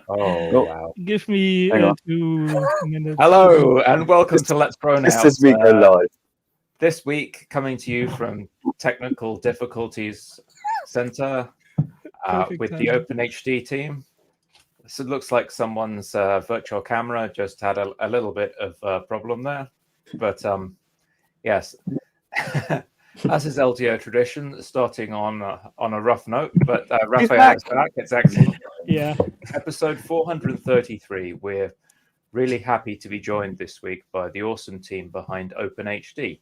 Oh, wow. Give me Hang on. 2 minutes. Hello, and welcome to Let's Pronounce. Just as we go live. This week, coming to you from Technical Difficulties Center Perfect with the timing. OpenHD team. So it looks like someone's virtual camera just had a little bit of a problem there. But yes, as is LDO tradition, starting on a rough note. But Raphael is back. It's actually episode 433. We're really happy to be joined this week by the awesome team behind OpenHD.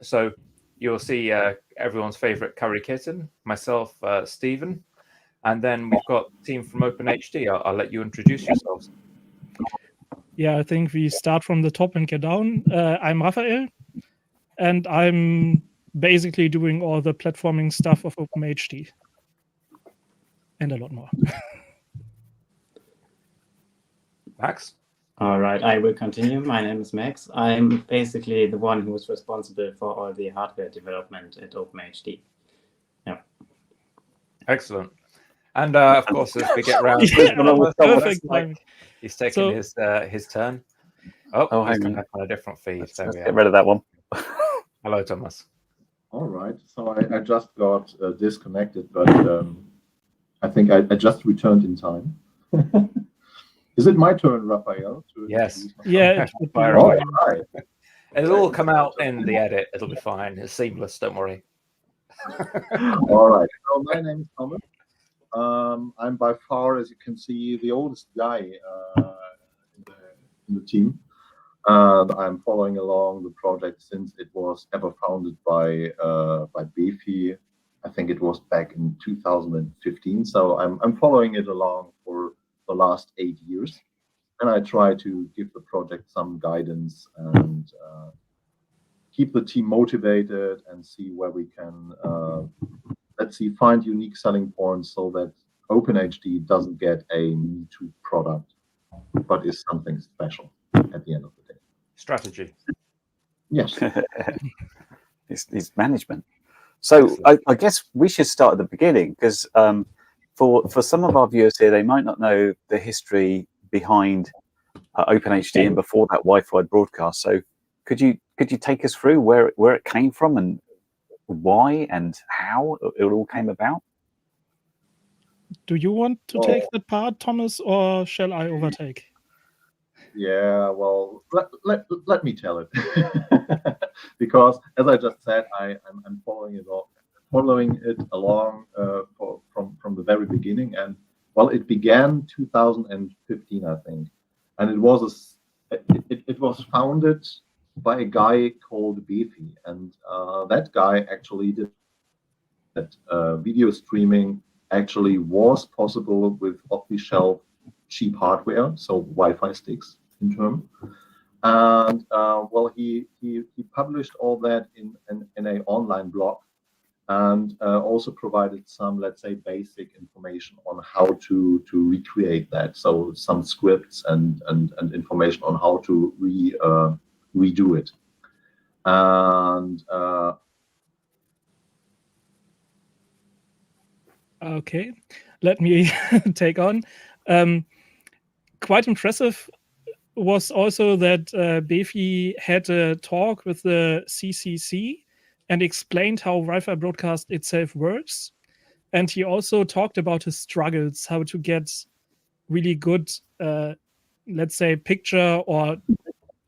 So you'll see everyone's favorite curry kitten, myself, Stephen, and then we've got the team from OpenHD. I'll let you introduce yourselves. Yeah, I think we start from the top and go down. I'm Raphael, and I'm basically doing all the platforming stuff of OpenHD and a lot more. Max? All right, I will continue. My name is Max. I'm basically the one who is responsible for all the hardware development at OpenHD. Yeah. Excellent. And of course, as we get round, perfect. He's taking his turn. Oh, he's coming up on a different feed. Let's get rid of that one. Hello, Thomas. All right. So I just got disconnected, but I think I just returned in time. Is it my turn, Raphael? Yes. Yeah. All right. It'll all come out in the edit. It'll be fine. It's seamless. Don't worry. All right. So my name is Thomas. I'm by far, as you can see, the oldest guy in the team. I'm following along the project since it was ever founded by Befi. I think it was back in 2015. So I'm following it along for the last 8 years, and I try to give the project some guidance and keep the team motivated and see where we can find unique selling points so that OpenHD doesn't get a Me Too product, but is something special at the end of the day. Strategy. Yes. It's management. So I guess we should start at the beginning, because for some of our viewers here, they might not know the history behind OpenHD and before that Wi-Fi broadcast. So could you take us through where it came from and why and how it all came about? Do you want to take that part, Thomas, or shall I overtake? Yeah, well, let me tell it. Because as I just said, I'm following it along from the very beginning, and well, it began 2015, I think, and it was founded by a guy called Befi, and that guy actually did that video streaming actually was possible with off-the-shelf cheap hardware, so Wi-Fi sticks in term. And well, he published all that in an online blog, and also provided some, let's say, basic information on how to recreate that. So some scripts and information on how to redo it. And okay, let me take on. Quite impressive was also that Befi had a talk with the CCC and explained how Wi-Fi broadcast itself works. And he also talked about his struggles, how to get really good, let's say, picture or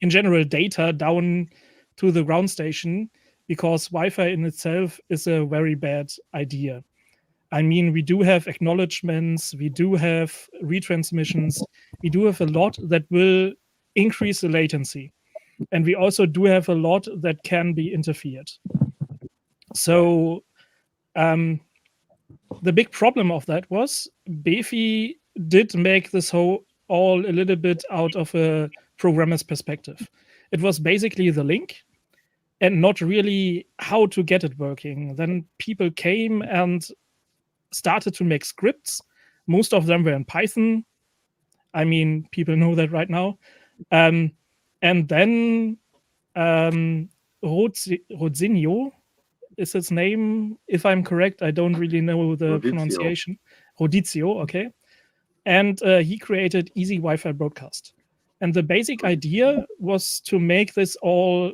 in general data down to the ground station, because Wi-Fi in itself is a very bad idea. I mean, we do have acknowledgements, we do have retransmissions, we do have a lot that will increase the latency. And we also do have a lot that can be interfered. So the big problem of that was Befi did make this all a little bit out of a programmer's perspective. It was basically the link and not really how to get it working. Then people came and started to make scripts. Most of them were in Python. I mean, people know that right now. And then Rodzinho is his name, if I'm correct. I don't really know the pronunciation. Rodizio, okay. and he created Easy Wi-Fi Broadcast. And the basic idea was to make this all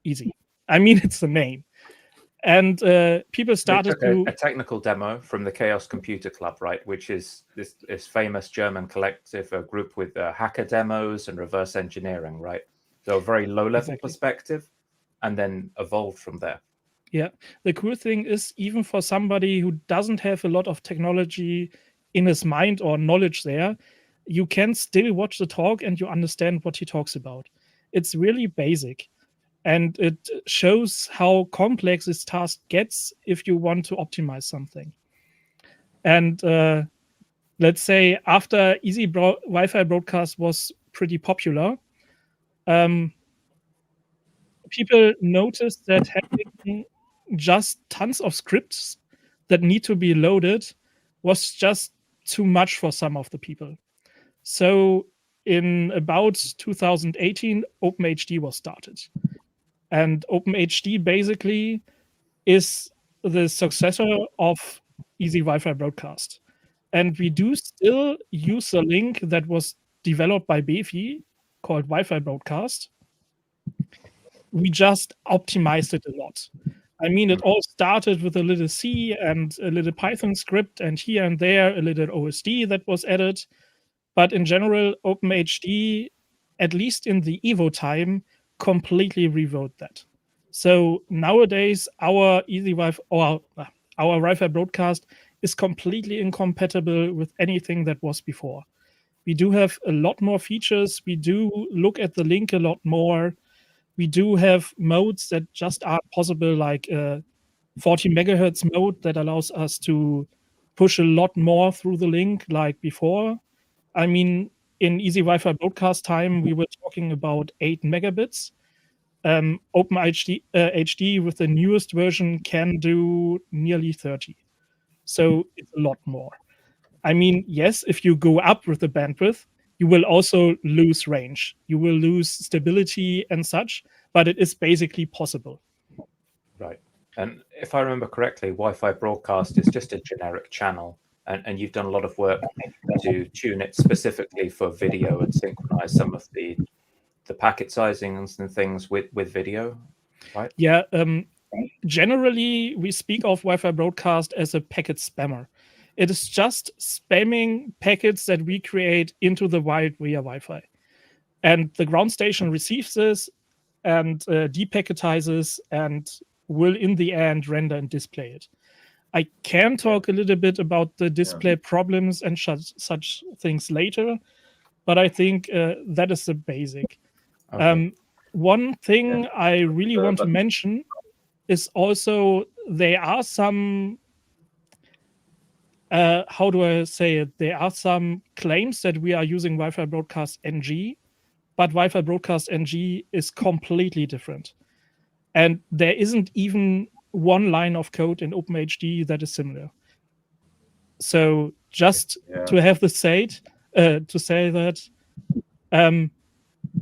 easy. I mean, it's the name. And people They started took to a technical demo from the Chaos Computer Club, right? Which is this famous German collective, a group with hacker demos and reverse engineering, right? So a very low-level Exactly. perspective, and then evolved from there. Yeah, the cool thing is, even for somebody who doesn't have a lot of technology in his mind or knowledge there, you can still watch the talk and you understand what he talks about. It's really basic, and it shows how complex this task gets if you want to optimize something. And let's say after Easy Wi-Fi Broadcast was pretty popular, people noticed that having just tons of scripts that need to be loaded was just too much for some of the people. So in about 2018, OpenHD was started. And OpenHD basically is the successor of Easy Wi-Fi Broadcast. And we do still use a link that was developed by Befi called Wi-Fi Broadcast. We just optimized it a lot. I mean, it all started with a little C and a little Python script, and here and there a little OSD that was added. But in general, OpenHD, at least in the Evo time, completely rewrote that. So nowadays, our Easy Wi-Fi or our Wi-Fi broadcast is completely incompatible with anything that was before. We do have a lot more features. We do look at the link a lot more. We do have modes that just aren't possible, like 40 megahertz mode that allows us to push a lot more through the link like before. I mean, in Easy Wi-Fi broadcast time, we were talking about 8 megabits. OpenHD HD with the newest version can do nearly 30. So it's a lot more. I mean, yes, if you go up with the bandwidth, you will also lose range. You will lose stability and such, but it is basically possible. Right. And if I remember correctly, Wi-Fi broadcast is just a generic channel, and you've done a lot of work to tune it specifically for video and synchronize some of the packet sizings and things with video, right? Yeah. Generally, we speak of Wi-Fi broadcast as a packet spammer. It is just spamming packets that we create into the wild via Wi-Fi. And the ground station receives this and depacketizes and will, in the end, render and display it. I can talk a little bit about the display problems and such things later, but I think that is the basic. Okay. One thing I really want to mention is also there are some how do I say it? There are some claims that we are using Wi-Fi Broadcast NG, but Wi-Fi Broadcast NG is completely different. And there isn't even one line of code in OpenHD that is similar. So just to have the say that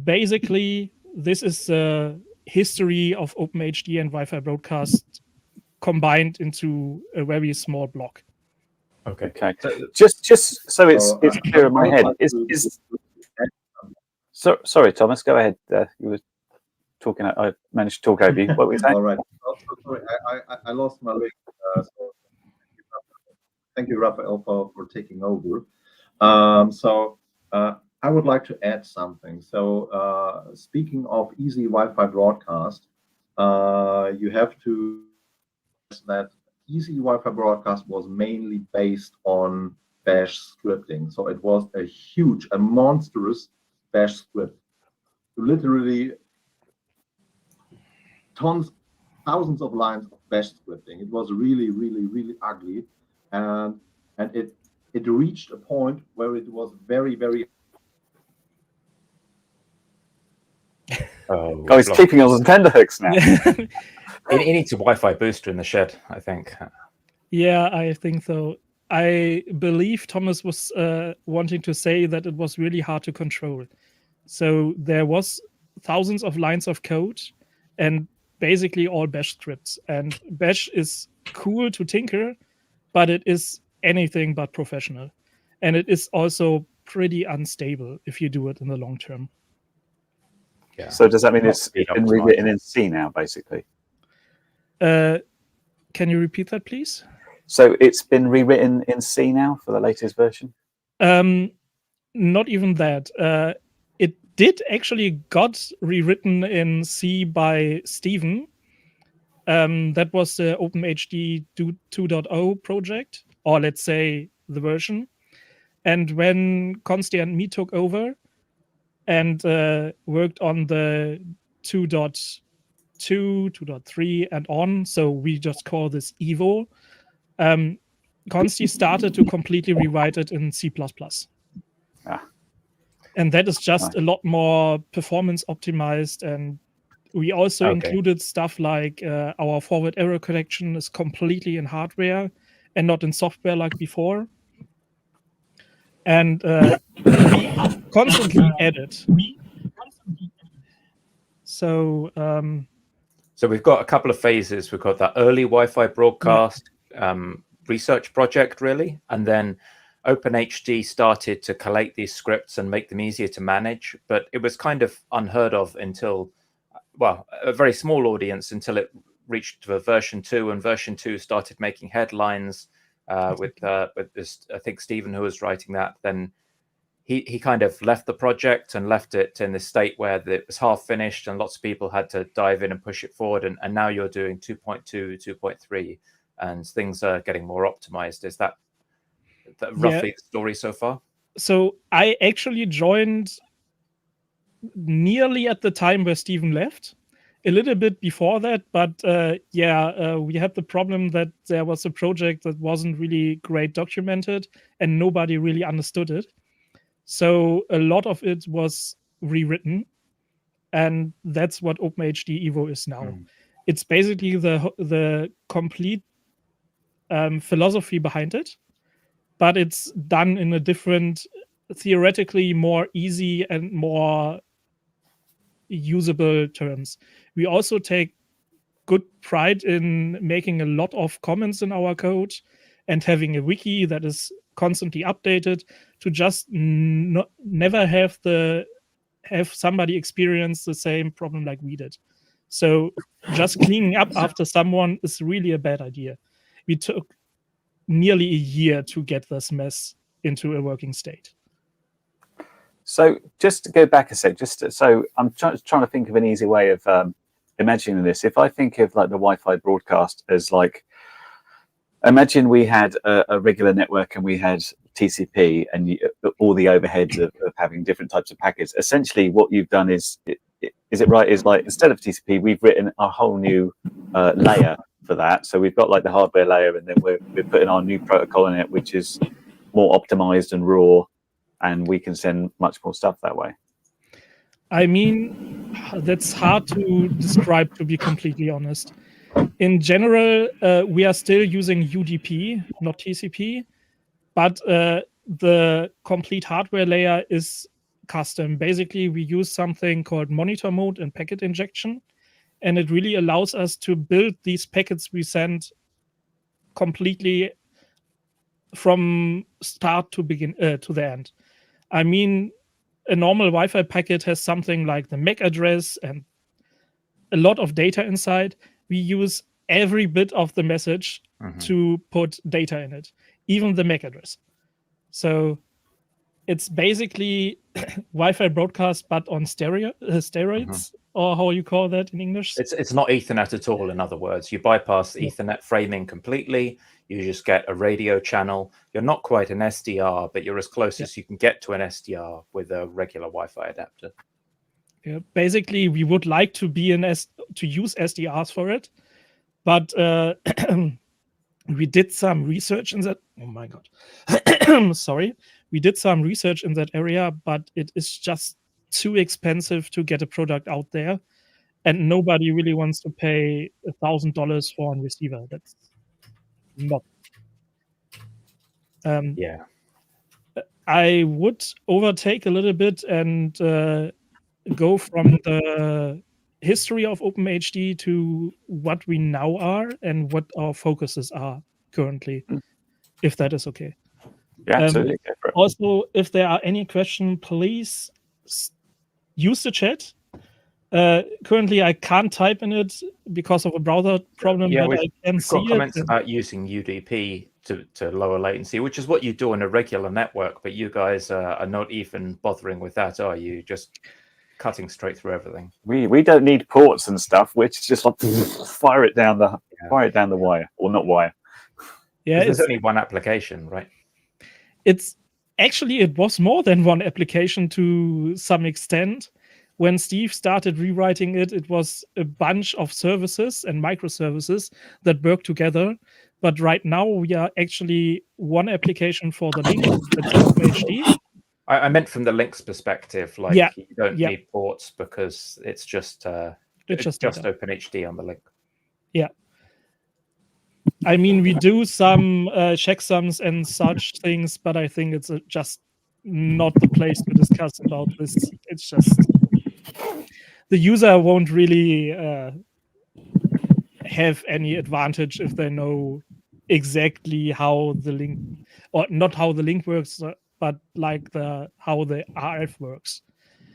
basically this is the history of OpenHD and Wi-Fi Broadcast combined into a very small block. Okay. Just so it's clear in my head. Sorry, Thomas. Go ahead. You were talking. I managed to talk over you. What were you saying? All right. Sorry, I lost my link. So thank you, Raphael, for taking over. I would like to add something. So speaking of Easy Wi-Fi broadcast, you have to that Easy Wi-Fi broadcast was mainly based on bash scripting. So it was a monstrous bash script. Literally thousands of lines of bash scripting. It was really, really, really ugly. And it reached a point where it was very, very he's keeping us on tenterhooks now. He needs a Wi-Fi booster in the shed, I think. Yeah, I think so. I believe Thomas was wanting to say that it was really hard to control. So there was thousands of lines of code and basically all bash scripts. And bash is cool to tinker, but it is anything but professional. and it is also pretty unstable if you do it in the long term. Yeah. So does that mean it's Speed been optimized. rewritten in C now, basically? Can you repeat that, please? So it's been rewritten in C now for the latest version? Not even that. It did actually got rewritten in C by Steven. That was the OpenHD 2.0 project, or let's say the version. And when Consti and me took over and worked on the 2.2, 2.3 and on, so we just call this Evo, Consti started to completely rewrite it in C++. And that is just a lot more performance optimized. And we also included stuff like our forward error correction is completely in hardware and not in software like before. And we constantly edit. So we've got a couple of phases. We've got that early Wi-Fi broadcast research project, really, and then OpenHD started to collate these scripts and make them easier to manage. But it was kind of unheard of until, well, a very small audience until it reached version 2, and version 2 started making headlines with this, I think Stephen, who was writing that, then he kind of left the project and left it in this state where it was half finished and lots of people had to dive in and push it forward. And now you're doing 2.2, 2.3, and things are getting more optimized. Is that roughly the story so far? So I actually joined nearly at the time where Stephen left, a little bit before that, but we had the problem that there was a project that wasn't really great documented and nobody really understood it. So a lot of it was rewritten, and that's what OpenHD Evo is now. It's basically the complete philosophy behind it, but it's done in a different, theoretically more easy and more usable terms. We also take good pride in making a lot of comments in our code and having a wiki that is constantly updated to just never have somebody experience the same problem like we did. So just cleaning up after someone is really a bad idea. We took nearly a year to get this mess into a working state. So just to go back a sec, so I'm trying to think of an easy way of imagining this. If I think of like the Wi-Fi broadcast as like, imagine we had a regular network and we had TCP and all the overheads of having different types of packets. Essentially, what you've done is it right? Is like instead of TCP, we've written a whole new layer for that. So we've got like the hardware layer, and then we're putting our new protocol in it, which is more optimized and raw, and we can send much more stuff that way. I mean, that's hard to describe, to be completely honest. In general, we are still using UDP, not TCP, but the complete hardware layer is custom. Basically, we use something called monitor mode and packet injection, and it really allows us to build these packets we send completely from start to the end. I mean, a normal Wi-Fi packet has something like the MAC address and a lot of data inside. We use every bit of the message to put data in it, even the MAC address. So it's basically Wi-Fi broadcast, but on steroids, or how you call that in English? It's not Ethernet at all, in other words. You bypass Ethernet framing completely. You just get a radio channel. You're not quite an SDR, but you're as close as you can get to an SDR with a regular Wi-Fi adapter. Yeah, basically, we would like to to use SDRs for it, but we did some research in that. Oh my god, sorry. We did some research in that area, but it is just too expensive to get a product out there, and nobody really wants to pay $1,000 for a receiver. That's not. I would overtake a little bit and go from the history of OpenHD to what we now are and what our focuses are currently, if that is okay. Yeah, absolutely. Go for it. Also, if there are any questions, please use the chat. Currently, I can't type in it because of a browser problem, Yeah, but I can we've got see comments it. about using UDP to lower latency, which is what you do on a regular network, but you guys are not even bothering with that, are you? Just cutting straight through everything. We don't need ports and stuff. We're just like fire it down the wire, or not wire. Yeah, There's only one application, right? It was more than one application to some extent. When Steve started rewriting it, it was a bunch of services and microservices that work together. But right now, we are actually one application for the link. That's OpenHD. I meant from the links perspective, like you don't need ports because it's just OpenHD on the link. Yeah. I mean, we do some checksums and such things, but I think it's just not the place to discuss about this. It's just the user won't really have any advantage if they know exactly how the link, or not how the link works, but like how the RF works.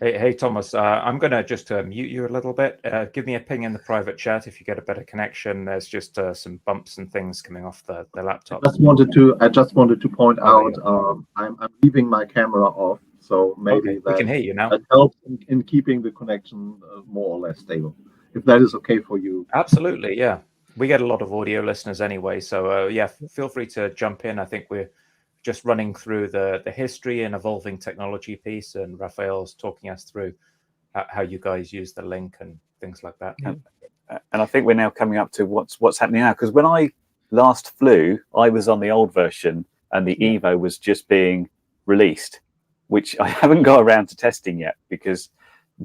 Hey Thomas, I'm going to just mute you a little bit. Give me a ping in the private chat if you get a better connection. There's just some bumps and things coming off the laptop. I just wanted to point out I'm leaving my camera off, so maybe we can hear you now. That helps in keeping the connection more or less stable. If that is okay for you. Absolutely, yeah. We get a lot of audio listeners anyway, so yeah, feel free to jump in. I think we're just running through the history and evolving technology piece, and Raphael's talking us through how you guys use the link and things like that. And I think we're now coming up to what's happening now, because when I last flew, I was on the old version and the Evo was just being released, which I haven't got around to testing yet because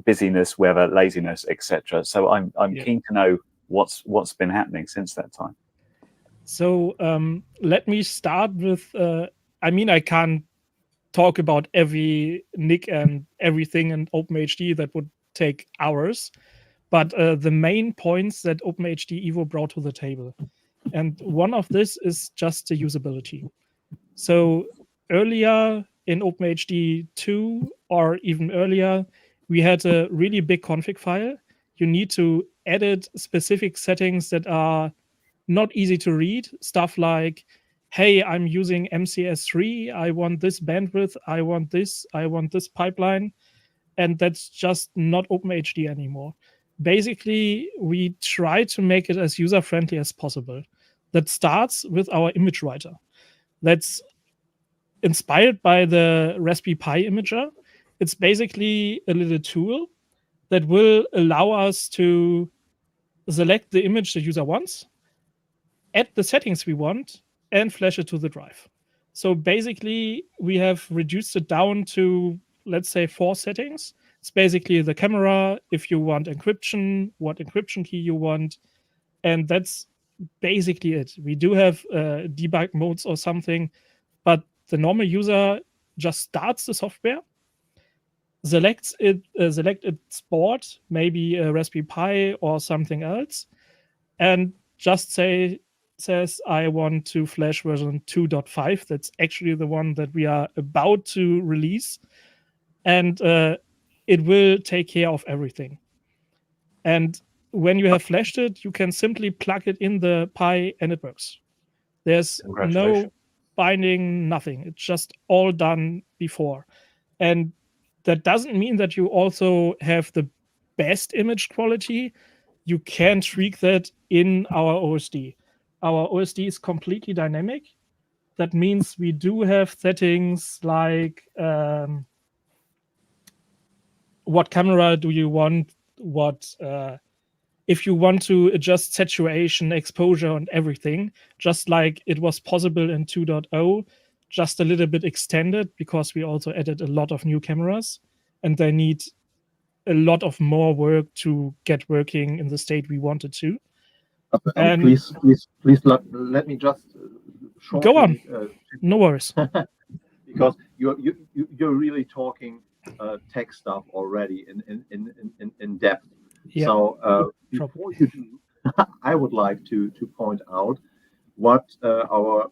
busyness, weather, laziness, etc. So I'm keen to know what's been happening since that time. So let me start with I mean, I can't talk about every NIC and everything in OpenHD. That would take hours. But the main points that OpenHD Evo brought to the table. And one of this is just the usability. So earlier in OpenHD 2 or even earlier, we had a really big config file. You need to edit specific settings that are not easy to read. Stuff like, hey, I'm using MCS3. I want this bandwidth. I want this pipeline. And that's just not OpenHD anymore. Basically, we try to make it as user-friendly as possible. That starts with our image writer. That's inspired by the Raspberry Pi imager. It's basically a little tool that will allow us to select the image the user wants, add the settings we want, and flash it to the drive. So basically, we have reduced it down to, let's say, 4 settings. It's basically the camera, if you want encryption, what encryption key you want, and that's basically it. We do have debug modes or something, but the normal user just starts the software, select its board, maybe a Raspberry Pi or something else, and just says, I want to flash version 2.5. That's actually the one that we are about to release. And it will take care of everything. And when you have flashed it, you can simply plug it in the Pi and it works. There's no binding, nothing. It's just all done before. And that doesn't mean that you also have the best image quality. You can tweak that in our OSD. Our OSD is completely dynamic. That means we do have settings like what camera do you want, if you want to adjust saturation, exposure, and everything, just like it was possible in 2.0, just a little bit extended because we also added a lot of new cameras and they need a lot of more work to get working in the state we wanted to. And please let me just shortly, go on. No worries. Because you're really talking tech stuff already in depth. Yeah. So before you do, I would like to point out what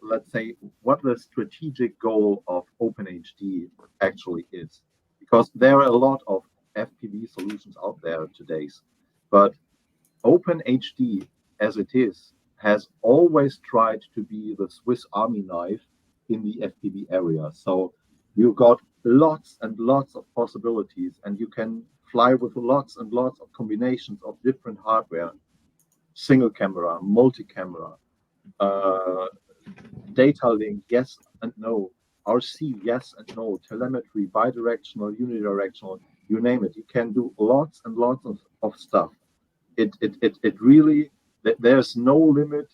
let's say, what the strategic goal of OpenHD actually is, because there are a lot of FPV solutions out there today, but OpenHD, as it is, has always tried to be the Swiss Army knife in the FPV area. So you've got lots and lots of possibilities, and you can fly with lots and lots of combinations of different hardware: single camera, multi-camera, data link, yes and no, RC, yes and no, telemetry, bidirectional, unidirectional, you name it. You can do lots and lots of stuff. It really, there's no limit,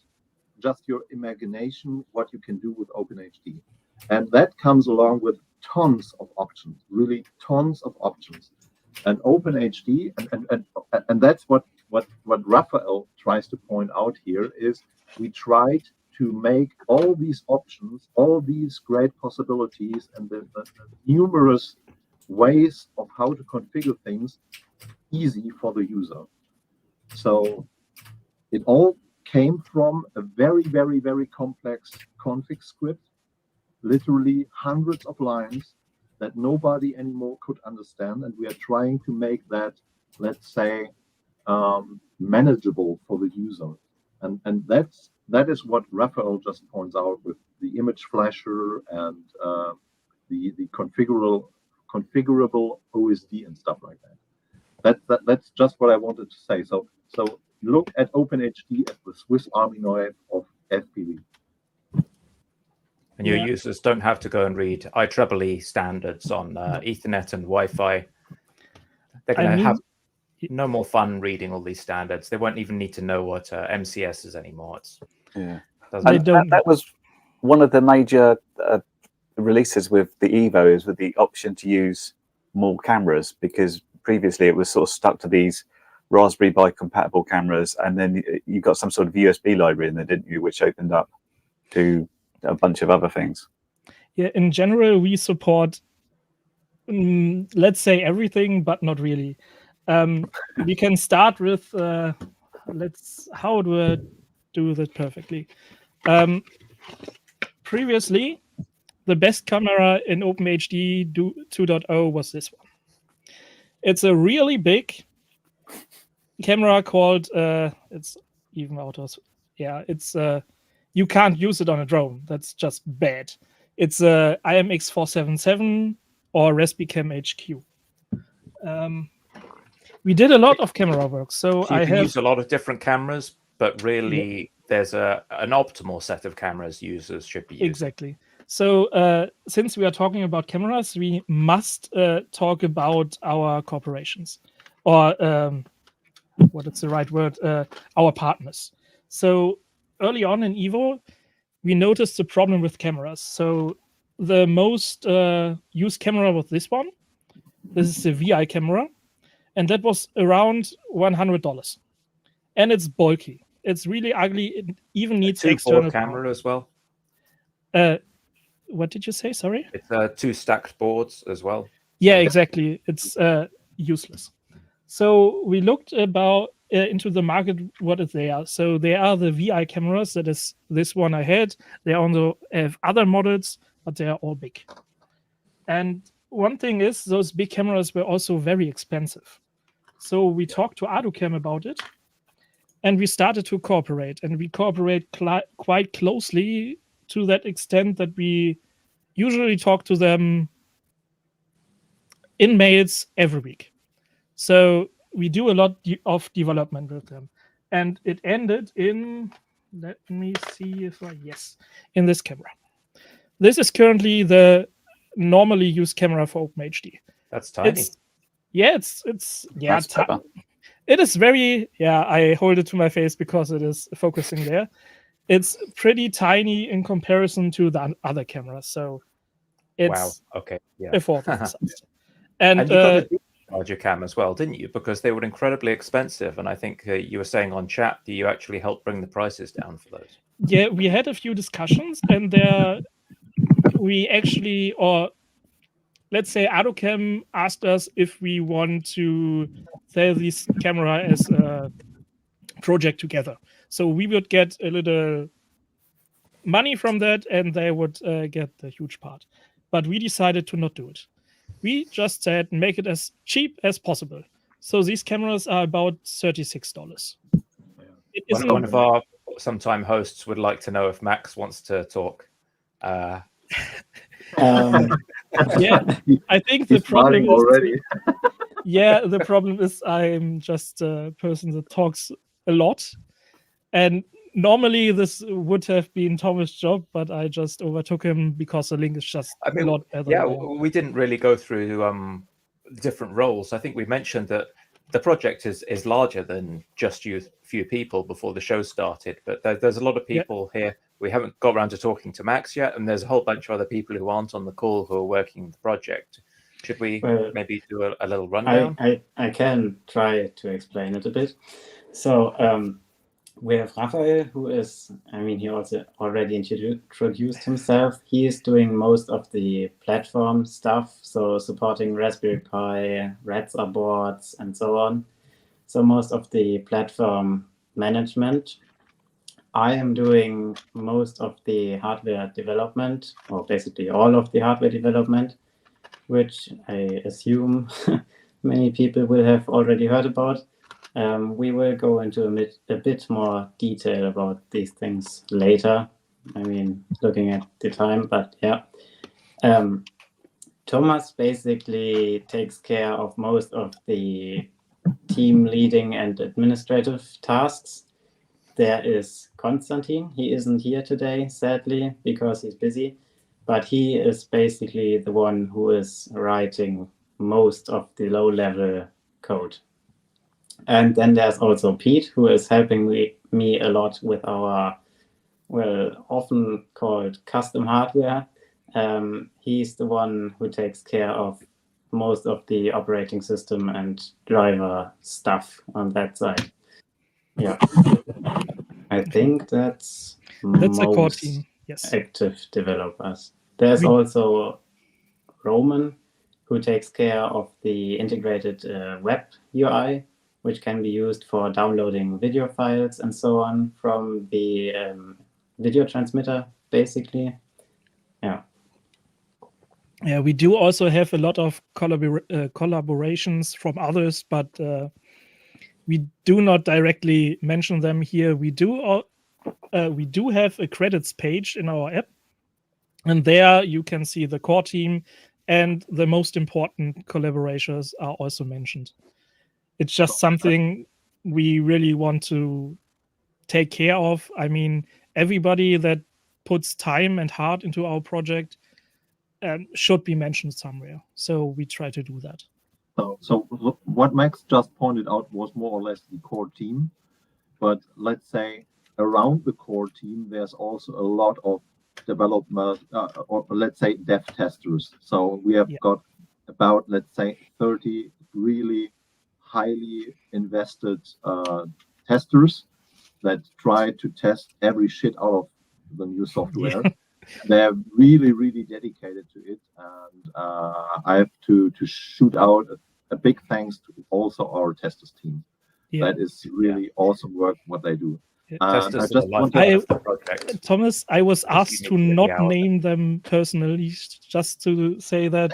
just your imagination, what you can do with OpenHD. And that comes along with tons of options, really tons of options. And OpenHD, and that's what Raphael tries to point out here, is we tried to make all these options, all these great possibilities, and the numerous ways of how to configure things easy for the user. So it all came from a very, very, very complex config script, literally hundreds of lines that nobody anymore could understand. And we are trying to make that, let's say, manageable for the user. And that is what Raphael just points out with the image flasher and the configurable OSD and stuff like that. That's just what I wanted to say. So look at OpenHD as the Swiss Army knife of FPV. And your users don't have to go and read IEEE standards on Ethernet and Wi-Fi. They're going to have no more fun reading all these standards. They won't even need to know what MCS is anymore. That was one of the major releases with the Evo, is with the option to use more cameras, because previously it was sort of stuck to these Raspberry Pi compatible cameras, and then you got some sort of USB library in there, didn't you, which opened up to a bunch of other things. Yeah, in general, we support, let's say, everything, but not really. We can start with, how do I do that perfectly? Previously, the best camera in OpenHD 2.0 was this one. It's a really big camera called, it's even out of, it's you can't use it on a drone. That's just bad. It's a IMX477 or Raspicam HQ. We did a lot of camera work. So you can use a lot of different cameras, but really there's an optimal set of cameras users should be using. Exactly. So since we are talking about cameras, we must talk about our corporations, or what is the right word? Our partners. So early on in Evo, we noticed a problem with cameras. So the most used camera was this one. This is the VI camera, and that was around $100. And it's bulky. It's really ugly. It even needs external camera as well. What did you say? Sorry. It's 2 stacked boards as well. Yeah, exactly. It's useless. So we looked into the market, what is there. So there are the VI cameras. That is this one I had. They also have other models, but they are all big. And one thing is, those big cameras were also very expensive. So we talked to AdoCam about it, and we started to cooperate. And we cooperate quite closely, to that extent that we usually talk to them in mails every week. So we do a lot of development with them. And it ended in, let me see if in this camera. This is currently the normally used camera for OpenHD. That's tiny. It's it is very, I hold it to my face because it is focusing there. It's pretty tiny in comparison to the other cameras. So it's affordable. And you got a larger cam as well, didn't you? Because they were incredibly expensive. And I think you were saying on chat that you actually helped bring the prices down for those. Yeah, we had a few discussions, and we actually, or let's say AdoCam asked us if we want to sell this camera as a project together. So we would get a little money from that, and they would get the huge part. But we decided to not do it. We just said make it as cheap as possible. So these cameras are about $36. It isn't One of our sometime hosts would like to know if Max wants to talk. yeah, I think the He's problem smiling is already. yeah, the problem is I'm just a person that talks a lot, and normally this would have been Thomas' job, but I just overtook him because the link is just I mean, a lot better. yeah, there. we didn't really go through different roles. I think we mentioned that the project is larger than just you few people before the show started, but there's a lot of people here. We haven't got around to talking to Max yet, and there's a whole bunch of other people who aren't on the call who are working the project. Should we maybe do a little rundown? I can try to explain it a bit. So we have Raphael, who is, I mean, he also already introduced himself. He is doing most of the platform stuff, so supporting Raspberry Pi, Radsar boards, and so on. So most of the platform management. I am doing most of the hardware development, or basically all of the hardware development, which I assume many people will have already heard about. We will go into a bit more detail about these things later. I mean, looking at the time, but yeah. Thomas basically takes care of most of the team leading and administrative tasks. There is Konstantin. He isn't here today, sadly, because he's busy, but he is basically the one who is writing most of the low-level code. And then there's also Pete, who is helping me a lot with our, well, often called custom hardware. He's the one who takes care of most of the operating system and driver stuff on that side. Yeah, I think that's a core most team. Yes. active developers. There's also Roman, who takes care of the integrated web UI, which can be used for downloading video files and so on from the video transmitter, basically. Yeah. Yeah, we do also have a lot of collaborations from others, but we do not directly mention them here. We do have a credits page in our app, and there you can see the core team and the most important collaborators are also mentioned. It's just something we really want to take care of. I mean, everybody that puts time and heart into our project should be mentioned somewhere. So we try to do that. So what Max just pointed out was more or less the core team. But let's say around the core team, there's also a lot of development, or let's say dev testers. So we have got about, let's say, 30 really highly invested testers that try to test every shit out of the new software. They're really, really dedicated to it, and I have to shoot out a big thanks to also our testers team. That is really awesome work what they do. Testers Thomas, I was asked to not name them personally, just to say that.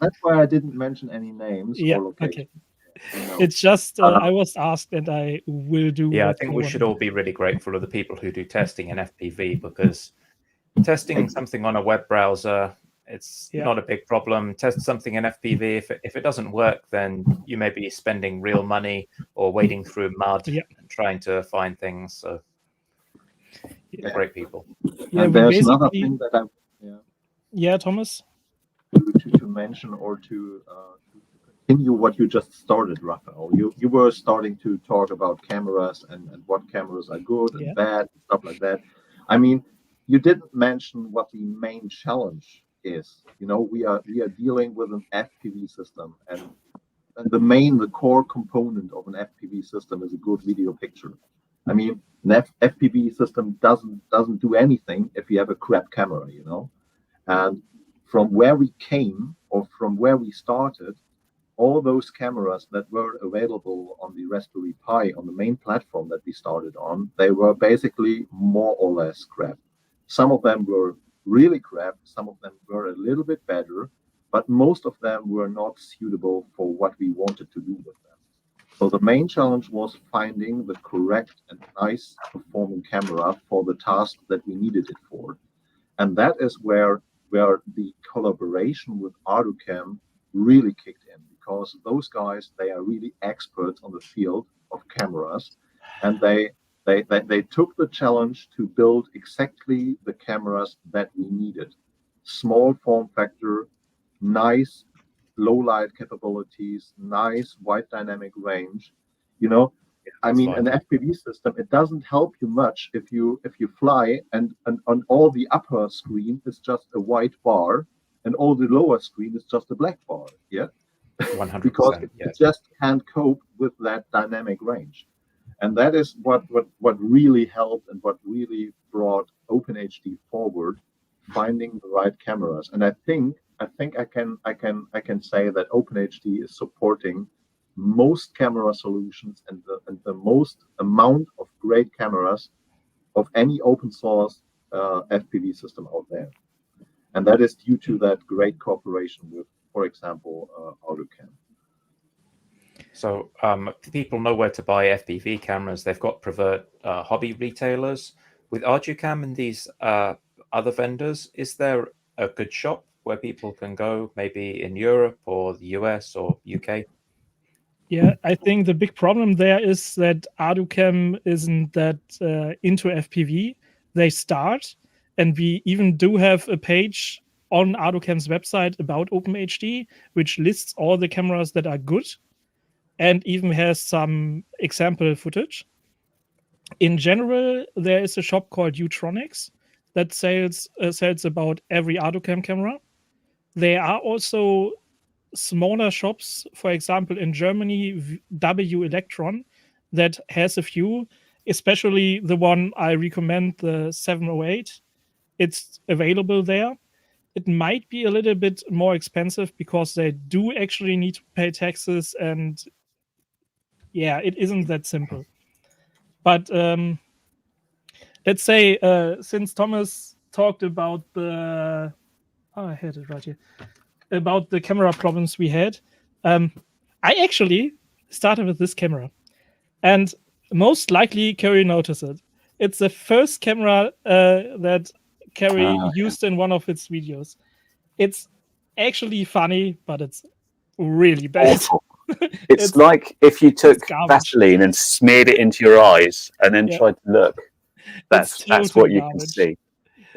That's why I didn't mention any names or locations. Okay. It's just I was asked, and I will do. Yeah, I think we should all be really grateful of the people who do testing in FPV, because testing something on a web browser, it's not a big problem. Test something in FPV. If it doesn't work, then you may be spending real money or wading through mud and trying to find things. So, great people. Yeah, and there's another thing that Thomas, to mention or to continue what you just started, Raphael. You were starting to talk about cameras and what cameras are good and bad and stuff like that. I mean, you didn't mention what the main challenge is. You know, we are dealing with an FPV system, and the core component of an FPV system is a good video picture. I mean, an FPV system doesn't do anything if you have a crap camera, you know. And from where we came, or from where we started, all those cameras that were available on the Raspberry Pi on the main platform that we started on, they were basically more or less crap. Some of them were really crap, some of them were a little bit better, but most of them were not suitable for what we wanted to do with them. So the main challenge was finding the correct and nice performing camera for the task that we needed it for. And that is where the collaboration with ArduCam really kicked in, because those guys, they are really experts on the field of cameras, and they took the challenge to build exactly the cameras that we needed. Small form factor, nice low light capabilities, nice wide dynamic range. I mean, an FPV system, it doesn't help you much if you fly and on all the upper screen is just a white bar and all the lower screen is just a black bar. Yeah, 100%. Because it just can't cope with that dynamic range. And that is what really helped and what really brought OpenHD forward, finding the right cameras. And I think I can say that OpenHD is supporting most camera solutions and the most amount of great cameras of any open source FPV system out there. And that is due to that great cooperation with, for example, AutoCam. So people know where to buy FPV cameras. They've got preferred hobby retailers. With ArduCam and these other vendors, is there a good shop where people can go, maybe in Europe or the US or UK? Yeah, I think the big problem there is that ArduCam isn't that into FPV. They start, and we even do have a page on ArduCam's website about OpenHD, which lists all the cameras that are good, and even has some example footage. In general, there is a shop called Utronics that sells about every ArduCam camera. There are also smaller shops, for example, in Germany, W Electron, that has a few, especially the one I recommend, the 708. It's available there. It might be a little bit more expensive because they do actually need to pay taxes, and yeah, it isn't that simple. But let's say, since Thomas talked about I had it right here, about the camera problems we had, I actually started with this camera, and most likely Kerry noticed it. It's the first camera that Kerry used in one of its videos. It's actually funny, but it's really bad. It's like if you took Vaseline and smeared it into your eyes and then tried to look. That's what you can see.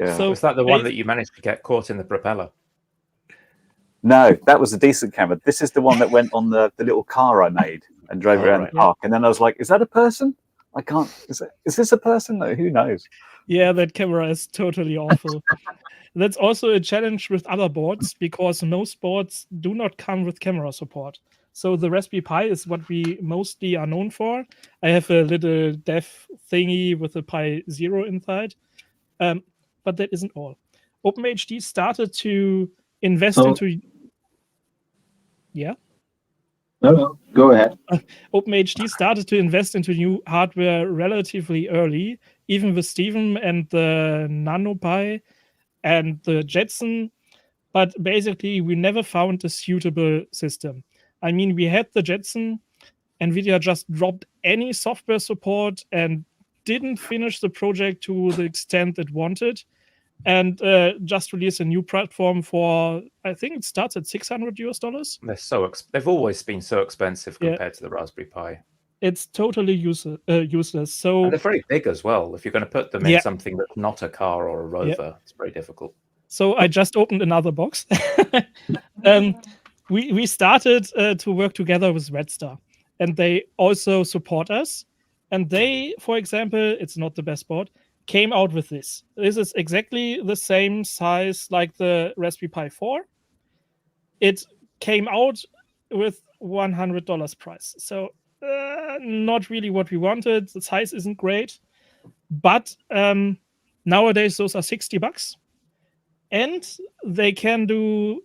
Yeah. So was that the one that you managed to get caught in the propeller? No, that was a decent camera. This is the one that went on the little car I made and drove around the park. And then I was like, is that a person? I can't. Is this a person? Who knows? Yeah, that camera is totally awful. That's also a challenge with other boards because most boards do not come with camera support. So the Raspberry Pi is what we mostly are known for. I have a little dev thingy with a Pi Zero inside. But that isn't all. OpenHD started to invest into... Yeah? No, go ahead. OpenHD started to invest into new hardware relatively early, even with Steven and the NanoPi and the Jetson. But basically, we never found a suitable system. I mean, we had the Jetson, NVIDIA just dropped any software support and didn't finish the project to the extent it wanted, and just released a new platform for, I think it starts at $600. They've always been so expensive compared to the Raspberry Pi. It's totally useless. So and they're very big as well. If you're going to put them in something that's not a car or a rover, it's very difficult. So I just opened another box. We started to work together with Red Star, and they also support us. And they, for example, it's not the best board, came out with this. This is exactly the same size like the Raspberry Pi 4. It came out with $100 price. So not really what we wanted. The size isn't great. But nowadays, those are $60. And they can do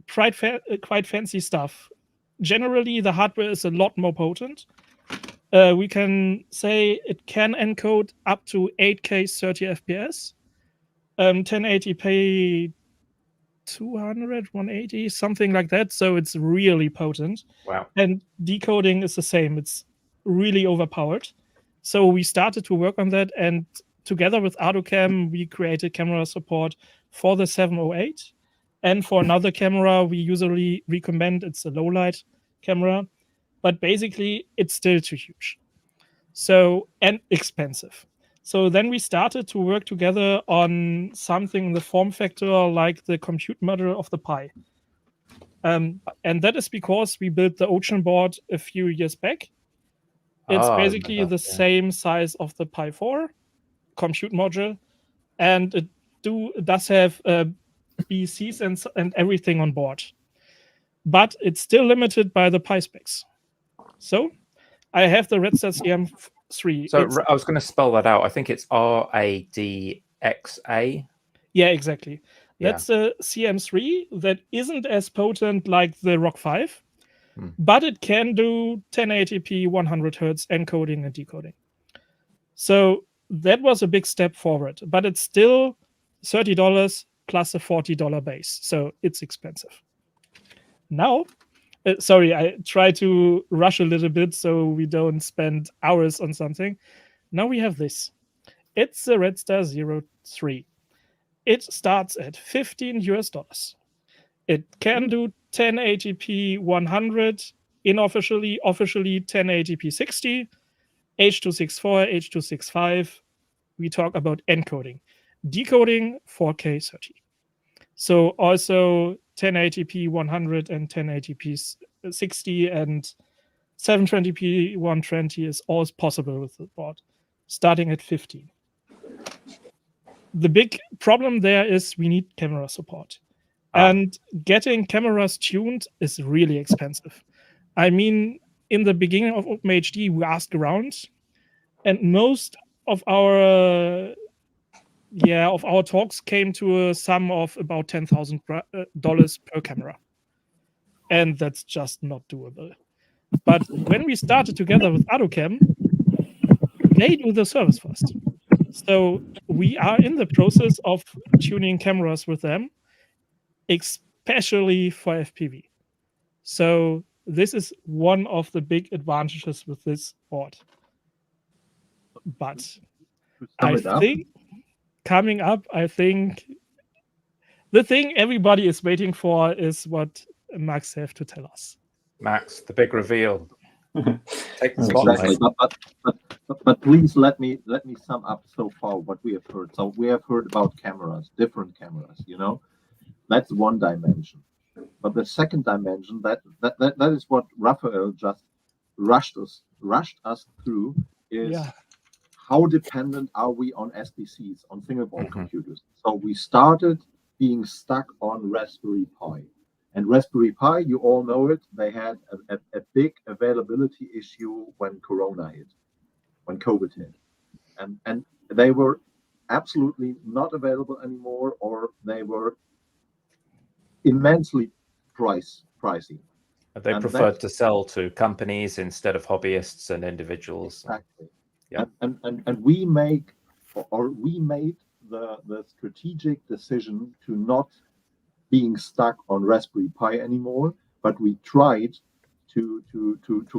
quite fancy stuff. Generally, the hardware is a lot more potent. We can say it can encode up to 8K 30 FPS. 1080p 200, 180, something like that. So it's really potent. Wow. And decoding is the same. It's really overpowered. So we started to work on that, and together with AutoCam, we created camera support for the 708. And for another camera, we usually recommend, it's a low light camera, but basically it's still too huge. So, and expensive. So then we started to work together on something in the form factor like the compute module of the Pi. And that is because we built the Ocean board a few years back. It's basically the same size of the Pi 4 compute module, and it does have BCs and everything on board. But it's still limited by the Pi specs. So I have the Redstar CM3. So I was going to spell that out. I think it's RADXA. Yeah, exactly. That's a CM3 that isn't as potent like the Rock 5, but it can do 1080p 100 hertz encoding and decoding. So that was a big step forward, but it's still $30 plus a $40 base. So it's expensive. Now, sorry, I try to rush a little bit so we don't spend hours on something. Now we have this. It's the Redstar 03. It starts at $15 US. It can do 1080p 100, officially 1080p 60, H.264, H.265. We talk about encoding. Decoding 4K 30. So also 1080p 100 and 1080p 60 and 720p 120 is always possible with the board, starting at 15. The big problem there is we need camera support. And getting cameras tuned is really expensive. I mean, in the beginning of OpenHD, we asked around, and most of our talks came to a sum of about $10,000 per camera. And that's just not doable. But when we started together with AutoCam, they do the service first. So we are in the process of tuning cameras with them, especially for FPV. So this is one of the big advantages with this board. But I think coming up, the thing everybody is waiting for is what Max have to tell us. Max, the big reveal. Take the spotlight. Exactly. But please let me sum up so far what we have heard. So we have heard about cameras, different cameras. That's one dimension. But the second dimension, that is what Raphael just rushed us through, is how dependent are we on SBCs, on single board computers? So we started being stuck on Raspberry Pi. And Raspberry Pi, you all know it, they had a big availability issue when Corona hit, when COVID hit. And they were absolutely not available anymore, or they were immensely pricey. They preferred to sell to companies instead of hobbyists and individuals. Exactly. Yeah. And we made the strategic decision to not being stuck on Raspberry Pi anymore, but we tried to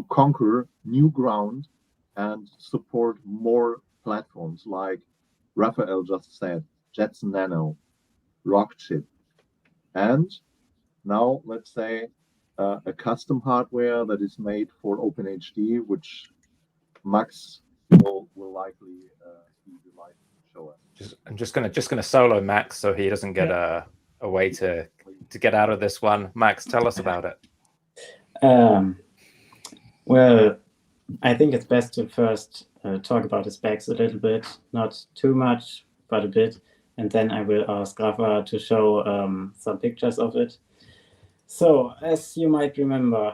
conquer new ground and support more platforms like Raphael just said, Jetson Nano, Rockchip, and now let's say a custom hardware that is made for OpenHD, which Max will likely be delighted to show us. I'm just gonna solo Max so he doesn't get a way to get out of this one. Max, tell us about it. Well, I think it's best to first talk about the specs a little bit, not too much, but a bit, and then I will ask Rafa to show some pictures of it. So, as you might remember,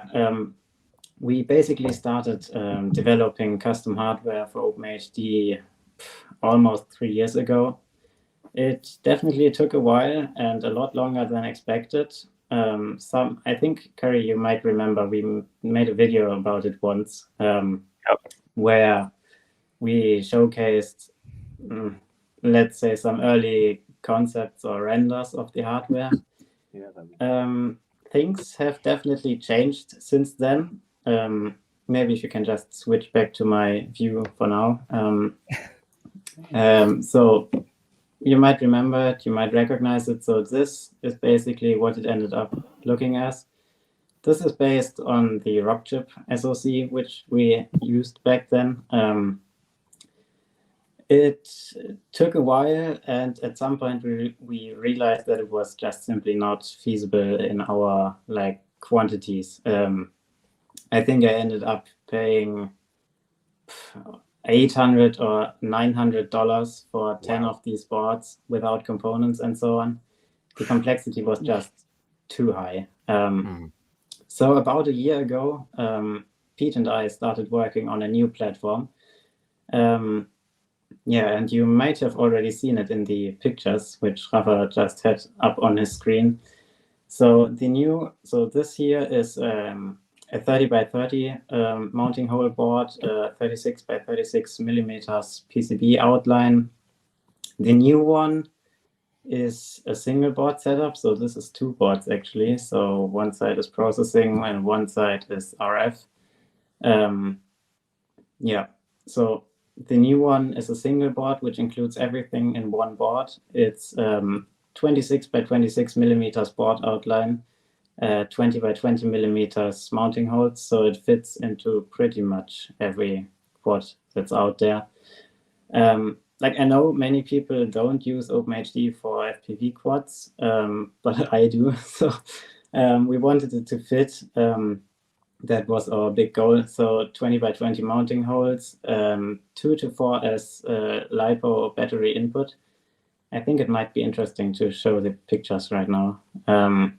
we basically started developing custom hardware for OpenHD almost 3 years ago. It definitely took a while and a lot longer than expected. I think, Curry, you might remember we made a video about it once, where we showcased, let's say, some early concepts or renders of the hardware. Yeah, that Things have definitely changed since then. Maybe if you can just switch back to my view for now. So you might remember it, you might recognize it. So this is basically what it ended up looking as. This is based on the Rockchip SoC, which we used back then. It took a while, and at some point we realized that it was just simply not feasible in our quantities. I think I ended up paying $800 or $900 for 10 of these boards without components and so on. The complexity was just too high. So about a year ago, Pete and I started working on a new platform. And you might have already seen it in the pictures, which Rafa just had up on his screen. So this here is a 30 by 30 mounting hole board, 36 by 36 millimeters PCB outline. The new one is a single board setup. So this is two boards actually. So one side is processing and one side is RF. So the new one is a single board, which includes everything in one board. It's 26 by 26 millimeters board outline, 20 by 20 millimeters mounting holes. So it fits into pretty much every quad that's out there. I know many people don't use OpenHD for FPV quads, but I do. So we wanted it to fit. That was our big goal. So 20 by 20 mounting holes, 2 to 4 as LiPo battery input. I think it might be interesting to show the pictures right now. You're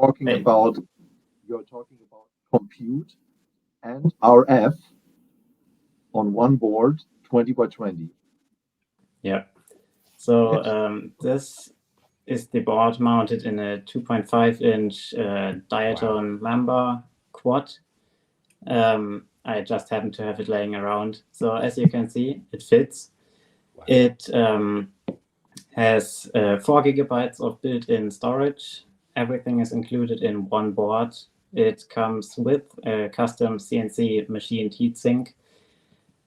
talking about compute and RF on one board, 20 by 20. Yeah. So this is the board mounted in a 2.5-inch diaton Mamba quad. I just happen to have it laying around. So as you can see, it fits. Wow. It has 4 gigabytes of built-in storage. Everything is included in one board. It comes with a custom CNC machined heatsink.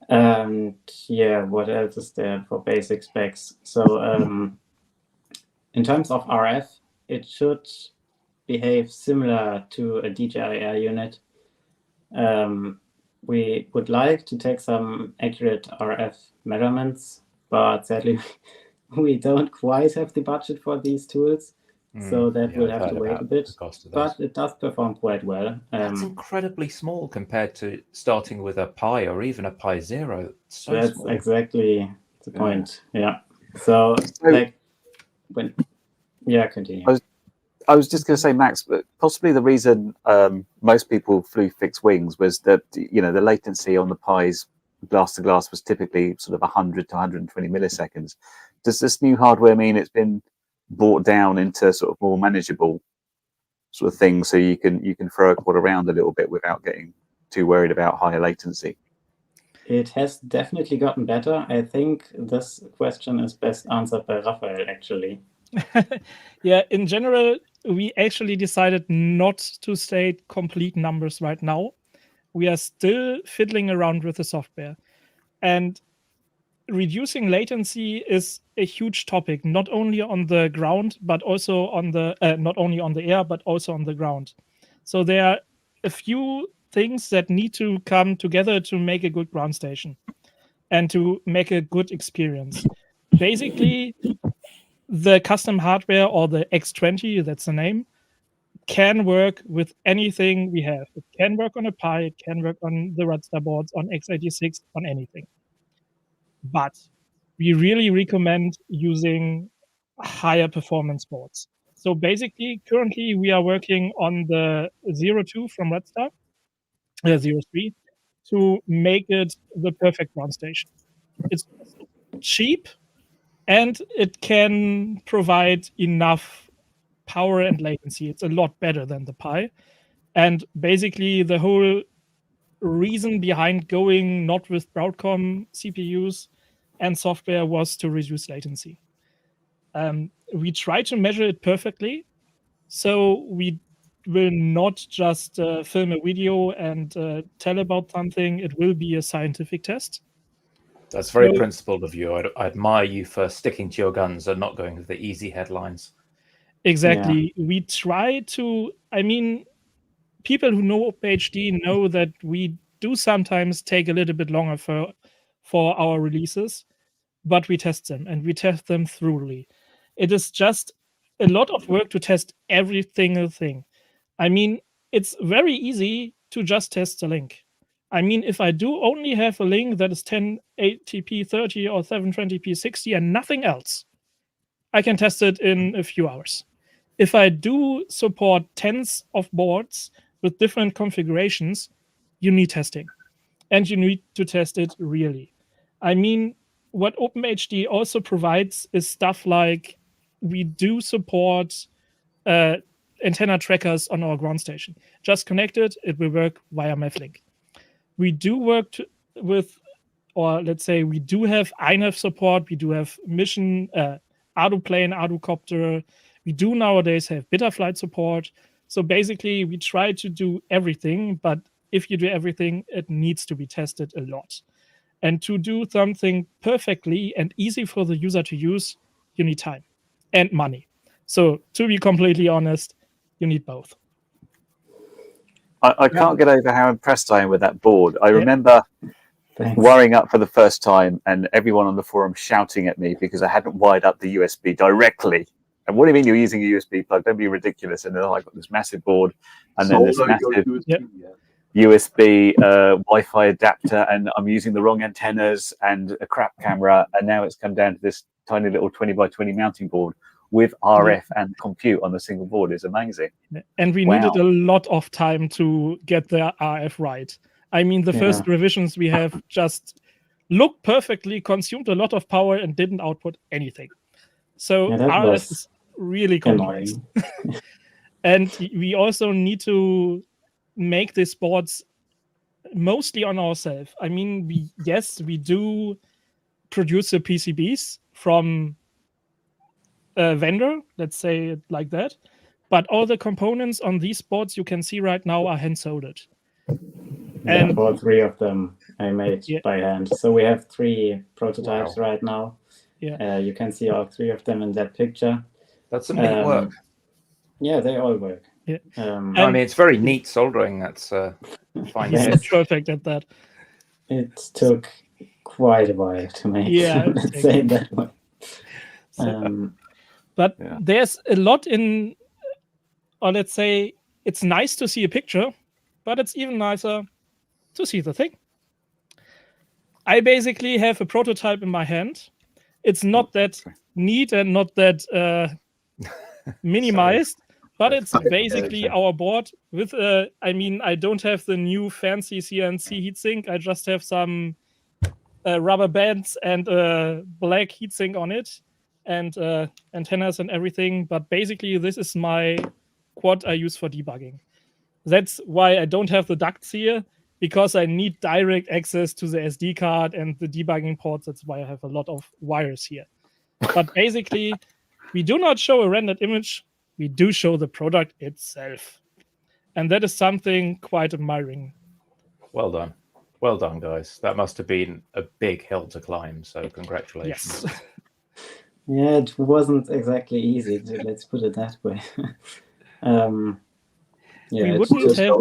And what else is there for basic specs? So in terms of RF, it should behave similar to a DJI Air unit. We would like to take some accurate RF measurements, but sadly, we don't quite have the budget for these tools. So that will have to wait a bit. But it does perform quite well. That's incredibly small compared to starting with a Pi or even a Pi Zero. That's small. Exactly the point. Yeah. So continue. I was just going to say, Max, but possibly the reason most people flew fixed wings was that the latency on the Pi's glass to glass was typically sort of 100 to 120 milliseconds. Does this new hardware mean it's been brought down into sort of more manageable sort of things, so you can throw a quad around a little bit without getting too worried about higher latency? It has definitely gotten better. I think this question is best answered by Raphael, actually. Yeah, in general, we actually decided not to state complete numbers right now. We are still fiddling around with the software. And reducing latency is a huge topic, not only on the ground, but also on the not only on the air, but also on the ground. So there are a few things that need to come together to make a good ground station and to make a good experience. Basically, the custom hardware, or the X20, that's the name, can work with anything we have. It can work on a Pi, it can work on the Radstar boards, on x86, on anything. But we really recommend using higher performance boards. So basically, currently we are working on the 02 from Radstar, 03, to make it the perfect ground station. It's cheap, and it can provide enough power and latency. It's a lot better than the Pi. And basically, the whole reason behind going not with Broadcom CPUs and software was to reduce latency. We try to measure it perfectly, so we will not just film a video and tell about something. It will be a scientific test. That's very principled of you. I admire you for sticking to your guns and not going with the easy headlines. Exactly. Yeah. We try to, I mean, people who know OpenHD know that we do sometimes take a little bit longer for our releases, but we test them, and we test them thoroughly. It is just a lot of work to test every single thing. I mean, it's very easy to just test the link. I mean, if I do only have a link that is 1080p30 or 720p 60 and nothing else, I can test it in a few hours. If I do support tens of boards with different configurations, you need testing. And you need to test it really. I mean, what OpenHD also provides is stuff like we do support antenna trackers on our ground station. Just connect it, it will work via Mavlink. We do work with, or let's say we do have INAV support, we do have mission, ARDU-plane, ARDU-copter. We do nowadays have Betaflight support. So basically, we try to do everything, but if you do everything, it needs to be tested a lot. And to do something perfectly and easy for the user to use, you need time and money. So to be completely honest, you need both. I can't get over how impressed I am with that board. I remember wiring up for the first time and everyone on the forum shouting at me because I hadn't wired up the USB directly. And what do you mean you're using a USB plug? Don't be ridiculous. And then I got this massive board and then this massive USB Wi-Fi adapter, and I'm using the wrong antennas and a crap camera. And now it's come down to this tiny little 20 by 20 mounting board with RF and compute on the single board. Is amazing. And we needed a lot of time to get the RF right. I mean, the first revisions we have just looked perfectly, consumed a lot of power, and didn't output anything. So RF is really complex. And we also need to make these boards mostly on ourselves. I mean, we do produce the PCBs from a vendor, let's say it like that. But all the components on these boards you can see right now are hand-soldered. And all three of them I made by hand. So we have 3 prototypes right now. Yeah. You can see all 3 of them in that picture. That's some neat work. Yeah, they all work. Yeah. I mean, it's very neat soldering. That's fine. It's perfect at that. It took quite a while to make. Yeah, let's say that way. But there's a lot in, or let's say, it's nice to see a picture, but it's even nicer to see the thing. I basically have a prototype in my hand. It's not that neat and not that minimized, but it's basically our board with I mean, I don't have the new fancy CNC heatsink. I just have some rubber bands and a black heatsink on it and antennas and everything. But basically, this is my quad I use for debugging. That's why I don't have the ducts here, because I need direct access to the SD card and the debugging ports. That's why I have a lot of wires here. But basically, we do not show a rendered image. We do show the product itself. And that is something quite admiring. Well done. Well done, guys. That must have been a big hill to climb. So congratulations. Yes. Yeah, it wasn't exactly easy. Let's put it that way. We wouldn't have.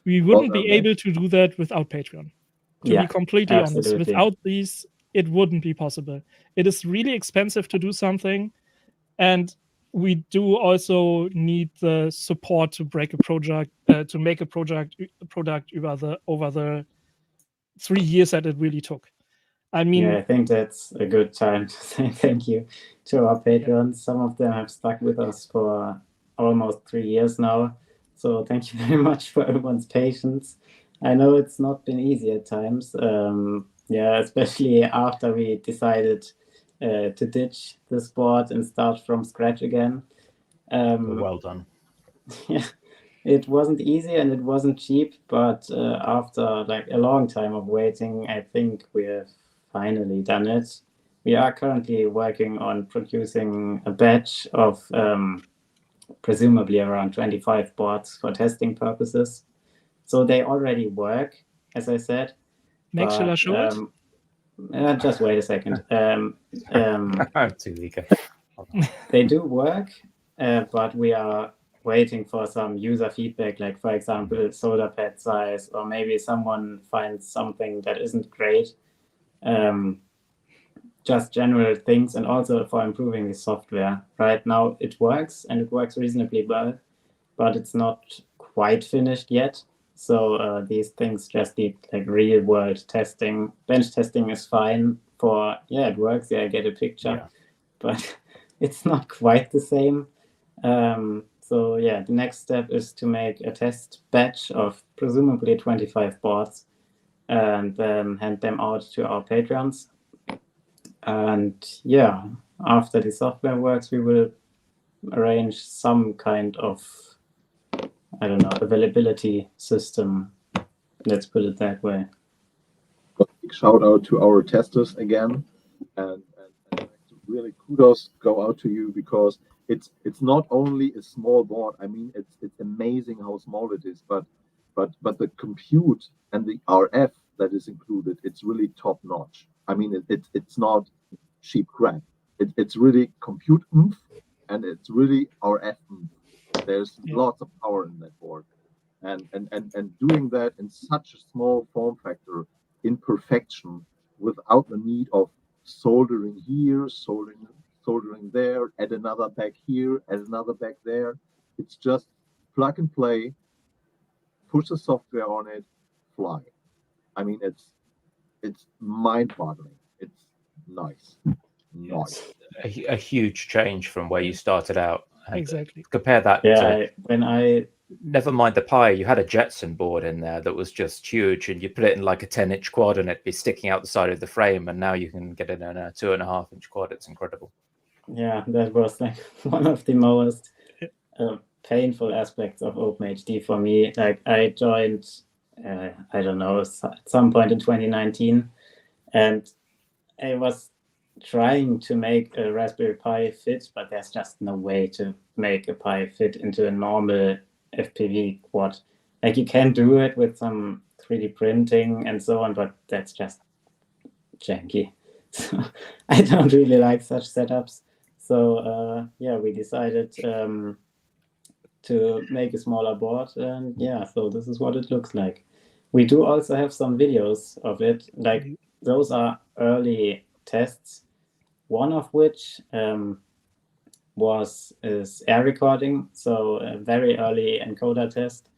We wouldn't be able to do that without Patreon. To be completely honest, without these, it wouldn't be possible. It is really expensive to do something, and we do also need the support to break a project, to make a product over the 3 years that it really took. I mean, I think that's a good time to say thank you to our patrons. Some of them have stuck with us for almost 3 years now. So thank you very much for everyone's patience. I know it's not been easy at times. Especially after we decided to ditch this board and start from scratch again. Well done. Yeah, it wasn't easy and it wasn't cheap, but after like a long time of waiting, I think we have finally done it. We are currently working on producing a batch of presumably around 25 boards for testing purposes. So they already work, as I said. Max, shall I show it? Just wait a second. Too eager. They do work, but we are waiting for some user feedback, like for example, solder pad size, or maybe someone finds something that isn't great. Just general things, and also for improving the software. Right now it works, and it works reasonably well, but it's not quite finished yet. So these things just need like real world testing. Bench testing is fine for, yeah, it works, yeah, I get a picture, but it's not quite the same. So yeah, the next step is to make a test batch of presumably 25 boards and then hand them out to our patrons. And yeah, after the software works, we will arrange some kind of, I don't know, availability system. Let's put it that way. Big shout out to our testers again, and really kudos go out to you, because it's not only a small board. I mean, it's amazing how small it is, but the compute and the RF that is included, it's really top notch. I mean, it's not cheap crap. It's really compute oomph, and it's really RF oomph. There's lots of power in that board, and doing that in such a small form factor in perfection, without the need of soldering here, soldering there, add another back here, add another back there. It's just plug and play, push the software on it, fly. I mean, it's mind-boggling. It's nice. Nice. A huge change from where you started out. And Exactly. compare that to never mind the Pi, you had a Jetson board in there that was just huge, and you put it in like a 10-inch quad and it'd be sticking out the side of the frame, and now you can get it in a 2.5-inch quad. It's incredible. Yeah, that was like one of the most painful aspects of OpenHD for me. Like I joined, I don't know, at some point in 2019, and I was trying to make a Raspberry Pi fit, but there's just no way to make a Pi fit into a normal FPV quad. Like you can do it with some 3D printing and so on, but that's just janky. So I don't really like such setups. So yeah, we decided to make a smaller board, and yeah, so this is what it looks like. We do also have some videos of it. Like those are early tests. One of which is air recording, so a very early encoder test.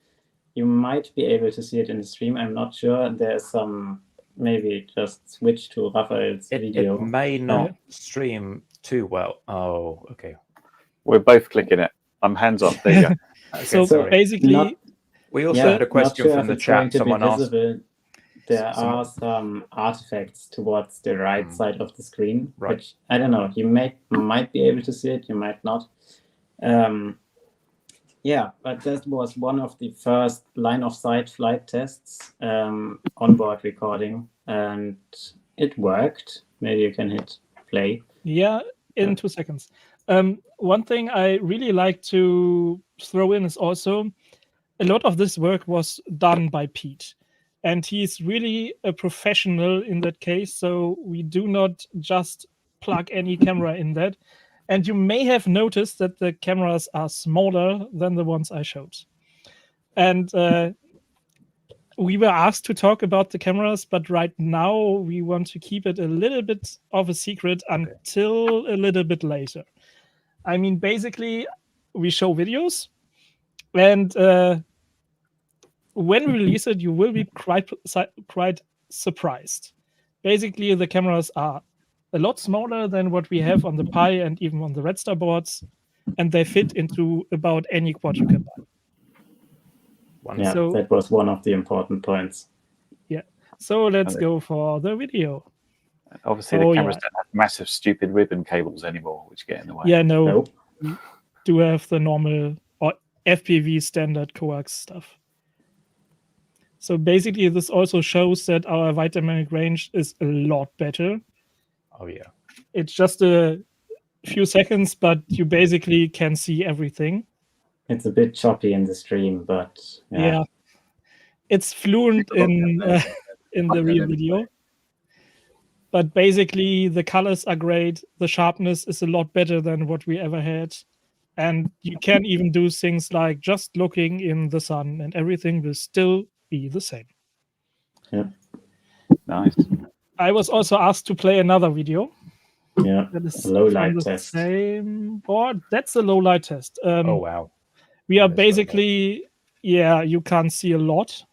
You might be able to see it in the stream. I'm not sure. There's some, maybe just switch to Raphael's video. It may not stream too well. Oh, okay. We're both clicking it. I'm hands off. There you go. Okay, so basically, we also had a question from the chat. Someone asked. There are some artifacts towards the right side of the screen, which I don't know. You might be able to see it, you might not. Yeah, but that was one of the first line of sight flight tests, onboard recording, and it worked. Maybe you can hit play. Yeah, in 2 seconds. One thing I really like to throw in is also a lot of this work was done by Pete. And he's really a professional in that case. So we do not just plug any camera in that. And you may have noticed that the cameras are smaller than the ones I showed. And we were asked to talk about the cameras, but right now we want to keep it a little bit of a secret until a little bit later. I mean, basically, we show videos, and when we release it, you will be quite surprised. Basically, the cameras are a lot smaller than what we have on the Pi and even on the Red Star boards, and they fit into about any quad you can buy. Yeah, so that was one of the important points. Yeah, so let's go for the video. Obviously, the cameras don't have massive, stupid ribbon cables anymore, which get in the way. Yeah, no. We do have the normal, or FPV standard coax stuff. So basically, this also shows that our wide dynamic range is a lot better. Oh yeah. It's just a few seconds, but you basically can see everything. It's a bit choppy in the stream, but Yeah. It's fluent in the real video. But basically, the colors are great. The sharpness is a lot better than what we ever had. And you can even do things like just looking in the sun, and everything will still be the same. Yeah. Nice. I was also asked to play another video. Yeah. That is Low from light the test. same board. That's a low light test. Oh wow. We are That is very basically, you can't see a lot,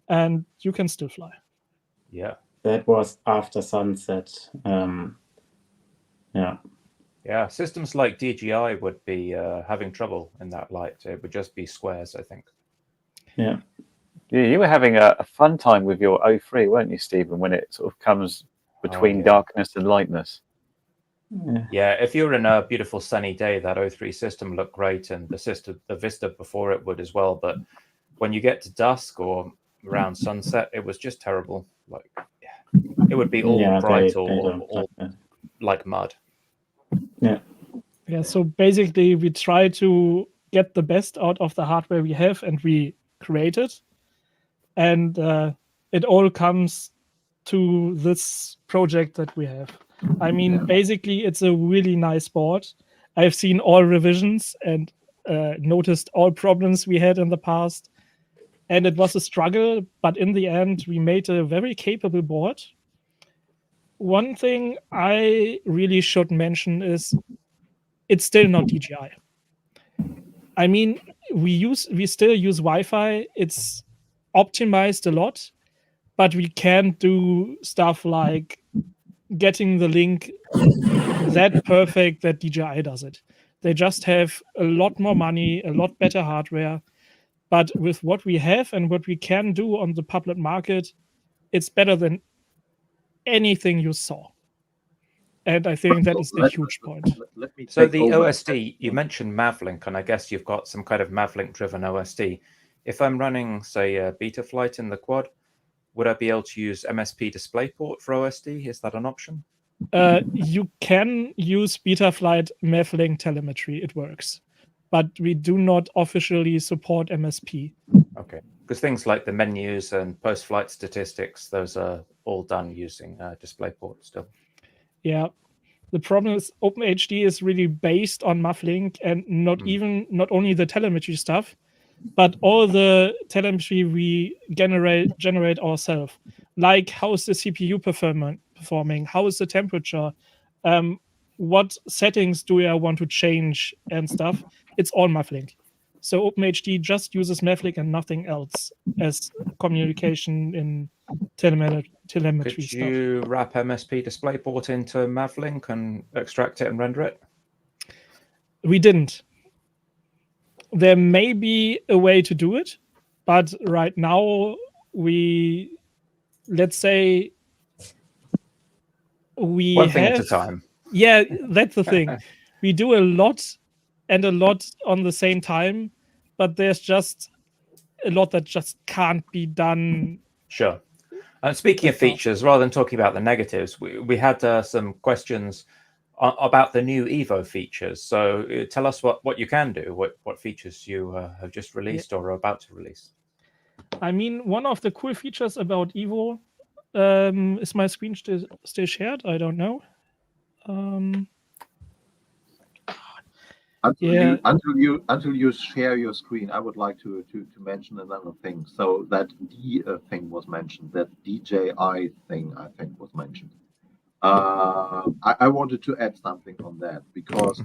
and you can still fly. Yeah. That was after sunset. Yeah. Yeah. Systems like DJI would be having trouble in that light. It would just be squares, I think. Yeah. You were having a fun time with your 03, weren't you, Stephen, when it sort of comes between yeah. darkness and lightness? Yeah, if you're in a beautiful sunny day, that 03 system looked great, and the Vista before it would as well. But when you get to dusk or around sunset, it was just terrible. Like, it would be all bright or all like mud. Yeah. So basically, we try to get the best out of the hardware we have, and we create it. And it all comes to this project that we have. I mean, basically, it's a really nice board. I've seen all revisions and noticed all problems we had in the past. And it was a struggle, but in the end, we made a very capable board. One thing I really should mention is it's still not DJI. I mean, we still use Wi-Fi. It's optimized a lot, but we can't do stuff like getting the link that perfect that DJI does it. They just have a lot more money, a lot better hardware. But with what we have and what we can do on the public market, it's better than anything you saw. And I think that is a huge point. So the OSD, you mentioned Mavlink, and I guess you've got some kind of Mavlink-driven OSD. If I'm running, say, a Betaflight in the quad, would I be able to use MSP DisplayPort for OSD? Is that an option? You can use Betaflight Mavlink telemetry. It works. But we do not officially support MSP. Okay. Because things like the menus and post-flight statistics, those are all done using DisplayPort still. Yeah. The problem is OpenHD is really based on Mavlink, and not only the telemetry stuff, but all the telemetry we generate ourselves. Like, how is the CPU performing? How is the temperature? What settings do I want to change and stuff? It's all Mavlink. So OpenHD just uses Mavlink and nothing else as communication in telemetry Could stuff. you wrap MSP DisplayPort into Mavlink and extract it and render it? We didn't. There may be a way to do it, but right now let's say we One thing at a time. Yeah, that's the thing. We do a lot on the same time, but there's just a lot that just can't be done. Sure. Speaking of features, rather than talking about the negatives, we had some questions about the new Evo features. So tell us what you can do, what features you have just released or are about to release. I mean, one of the cool features about Evo is my screen still shared? I don't know. Until you share your screen, I would like to mention another thing. So that thing was mentioned, that DJI thing I think was mentioned. I wanted to add something on that because,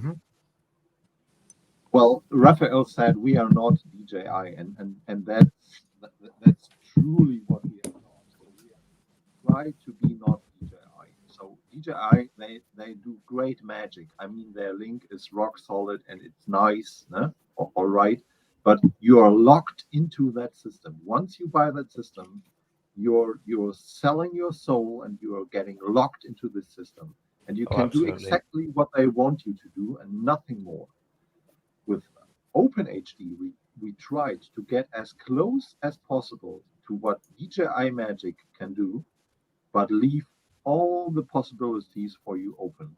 well, Raphael said we are not DJI, and that's truly what we are not. So we try to be not DJI. So DJI, they do great magic. I mean, their link is rock solid and it's nice, all right. But you are locked into that system. Once you buy that system, you're selling your soul and you are getting locked into this system. And you can do exactly what they want you to do and nothing more. With OpenHD, we we tried to get as close as possible to what DJI Magic can do, but leave all the possibilities for you open.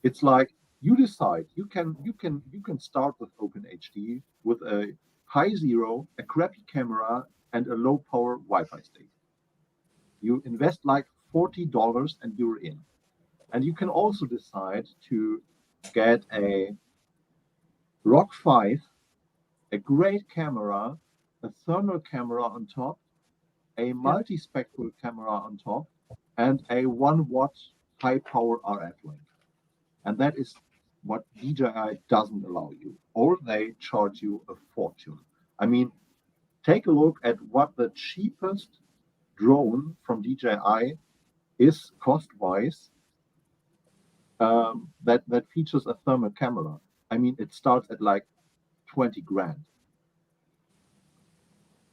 It's like you decide. You can start with OpenHD with a high zero, a crappy camera, and a low power Wi-Fi stick. You invest like $40 and you're in. And you can also decide to get a ROG 5, a great camera, a thermal camera on top, a multispectral camera on top, and a 1 watt high power RF link. And that is what DJI doesn't allow you, or they charge you a fortune. I mean, take a look at what the cheapest drone from DJI is cost-wise, that features a thermal camera. I mean, it starts at like 20 grand.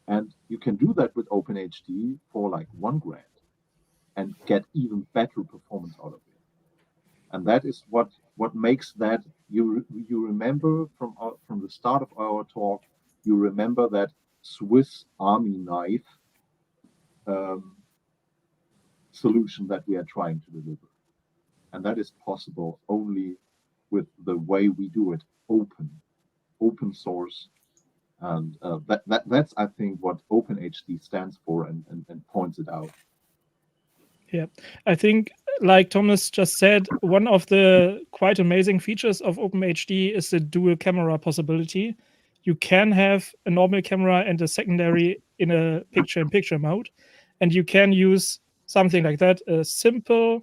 And you can do that with OpenHD for like 1 grand and get even better performance out of it. And that is what makes that, you remember from the start of our talk, you remember that Swiss Army knife solution that we are trying to deliver. And that is possible only with the way we do it, open source. And that's, I think, what OpenHD stands for and points it out. Yeah, I think, like Thomas just said, one of the quite amazing features of OpenHD is the dual camera possibility. You can have a normal camera and a secondary in a picture-in-picture mode, and you can use something like that, a simple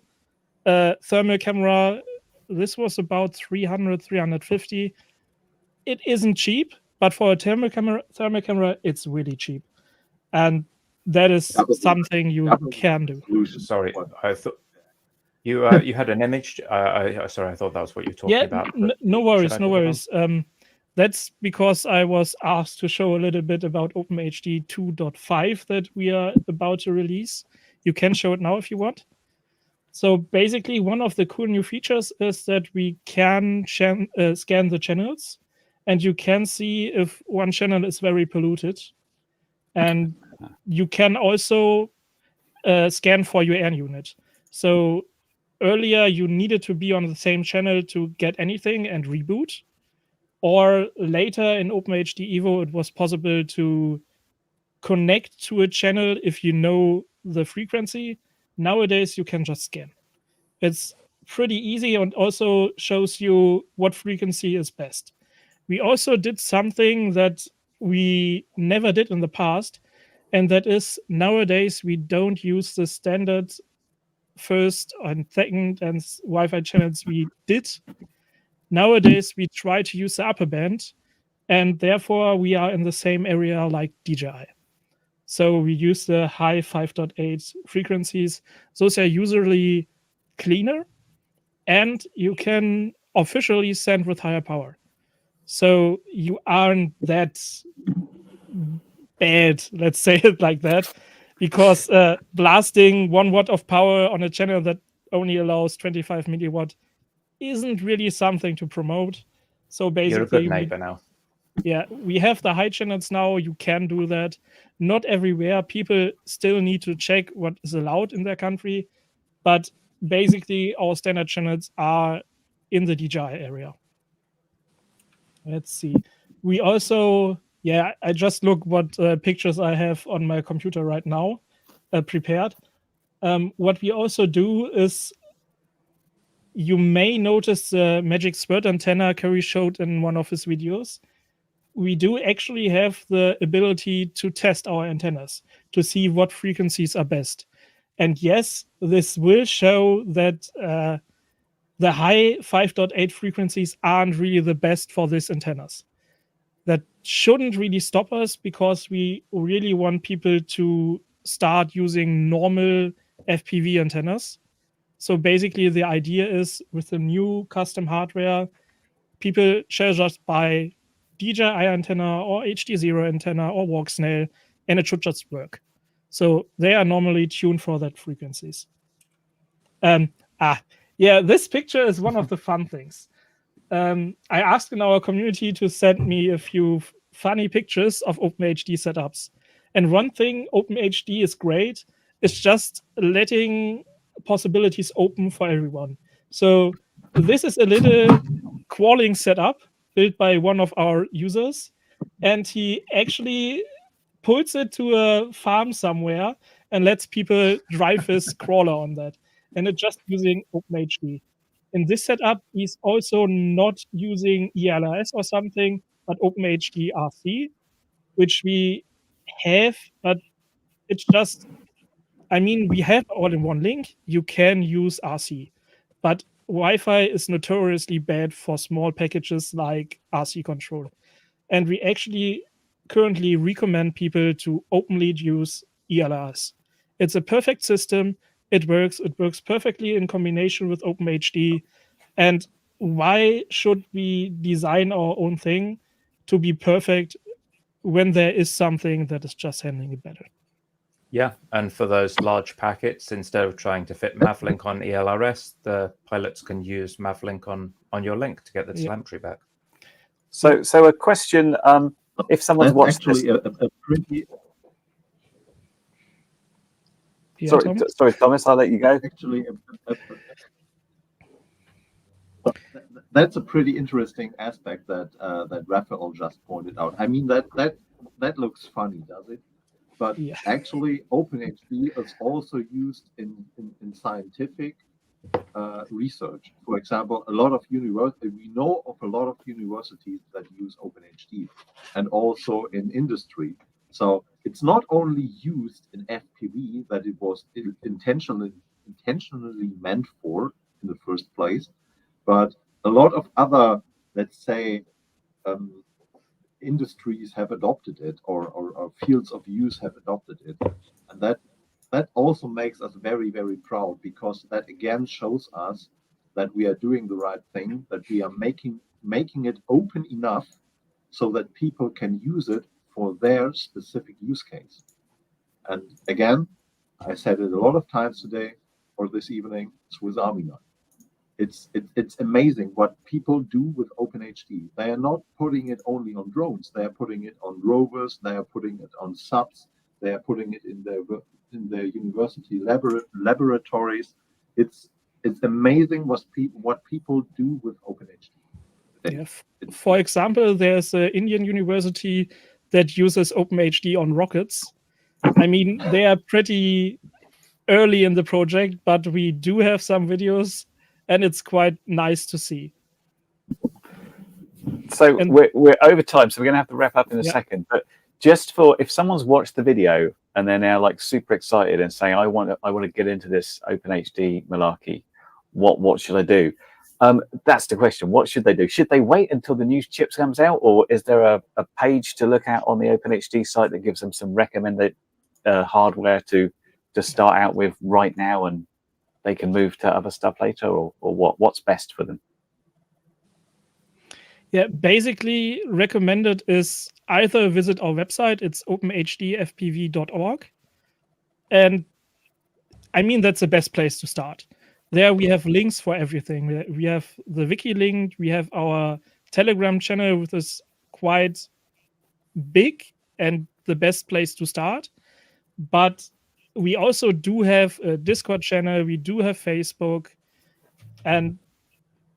thermal camera. This was about 300, 350. It isn't cheap, but for a thermal camera, it's really cheap. And that is something you can do. Sorry, I thought you had an image. Sorry, I thought that was what you were talking about. No worries, no worries. That's because I was asked to show a little bit about OpenHD 2.5 that we are about to release. You can show it now if you want. So basically, one of the cool new features is that we can scan the channels, and you can see if one channel is very polluted. And you can also scan for your air unit. So earlier, you needed to be on the same channel to get anything and reboot. Or later in OpenHD Evo, it was possible to connect to a channel if you know the frequency. Nowadays, you can just scan. It's pretty easy and also shows you what frequency is best. We also did something that we never did in the past, and that is nowadays we don't use the standard first and second and Wi-Fi channels we did. Nowadays, we try to use the upper band, and therefore we are in the same area like DJI. So we use the high 5.8 frequencies. Those are usually cleaner, and you can officially send with higher power. So you aren't that bad, let's say it like that, because blasting 1 watt of power on a channel that only allows 25 milliwatt isn't really something to promote. So basically, you're a good neighbor now. Yeah, we have the high channels now. You can do that. Not everywhere. People still need to check what is allowed in their country. But basically, our standard channels are in the DJI area. Let's see. We also, I just look what pictures I have on my computer right now, prepared. What we also do is, you may notice the Magic Squirt antenna Kerry showed in one of his videos. We do actually have the ability to test our antennas to see what frequencies are best. And yes, this will show that the high 5.8 frequencies aren't really the best for these antennas. That shouldn't really stop us, because we really want people to start using normal FPV antennas. So basically, the idea is, with the new custom hardware, people shall just buy DJI antenna or HD0 antenna or walk snail, and it should just work. So they are normally tuned for that frequencies. This picture is one of the fun things. I asked in our community to send me a few funny pictures of OpenHD setups. And one thing OpenHD is great is just letting possibilities open for everyone. So this is a little crawling setup built by one of our users, and he actually puts it to a farm somewhere and lets people drive his crawler on that. And it's just using OpenHD. In this setup, he's also not using ELRS or something, but OpenHD RC, which we have, but it's just, I mean, we have all-in-one link. You can use RC, but Wi-Fi is notoriously bad for small packages like RC control. And we actually currently recommend people to openly use ELRs. It's a perfect system. It works perfectly in combination with OpenHD. And why should we design our own thing to be perfect when there is something that is just handling it better? Yeah, and for those large packets, instead of trying to fit Mavlink on ELRS, the pilots can use Mavlink on your link to get the telemetry back. So a question: if someone's watched actually this... a pretty... Yeah, sorry, Thomas, I'll let you go. Actually, that's a pretty interesting aspect that that Raphael just pointed out. I mean, that looks funny, does it? But actually, OpenHD is also used in scientific research. For example, we know of a lot of universities that use OpenHD, and also in industry. So it's not only used in FPV that it was intentionally meant for in the first place, but a lot of other, let's say, industries have adopted it, or fields of use have adopted it, and that also makes us very, very proud, because that again shows us that we are doing the right thing, that we are making it open enough so that people can use it for their specific use case. And again, I said it a lot of times today or this evening, Swiss Army knife. It's amazing what people do with OpenHD. They are not putting it only on drones. They are putting it on rovers. They are putting it on subs. They are putting it in their university laboratories. It's amazing what people do with OpenHD. Yeah. For example, there's an Indian university that uses OpenHD on rockets. I mean, they are pretty early in the project, but we do have some videos, and it's quite nice to see. So we're over time, so we're going to have to wrap up in a second. But just for, if someone's watched the video and they're now like super excited and saying, I want to get into this OpenHD malarkey, what should I do? That's the question. What should they do? Should they wait until the new chips comes out, or is there a page to look at on the OpenHD site that gives them some recommended hardware to start out with right now, and they can move to other stuff later, or what's best for them? Yeah, basically recommended is either visit our website, it's openhdfpv.org. And I mean, that's the best place to start. There we have links for everything. We have the wiki link, we have our Telegram channel, which is quite big and the best place to start. But we also do have a Discord channel, we do have Facebook, and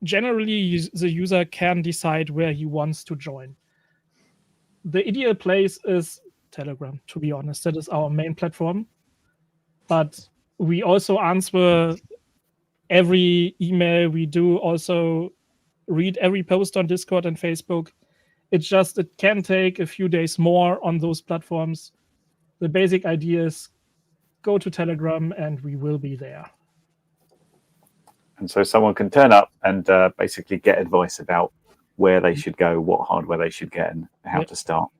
generally the user can decide where he wants to join. The ideal place is Telegram, to be honest. That is our main platform. But we also answer every email. We do also read every post on Discord and Facebook. It's just, it can take a few days more on those platforms. The basic idea is go to Telegram and we will be there. And so someone can turn up and basically get advice about where they should go, what hardware they should get, and how to start.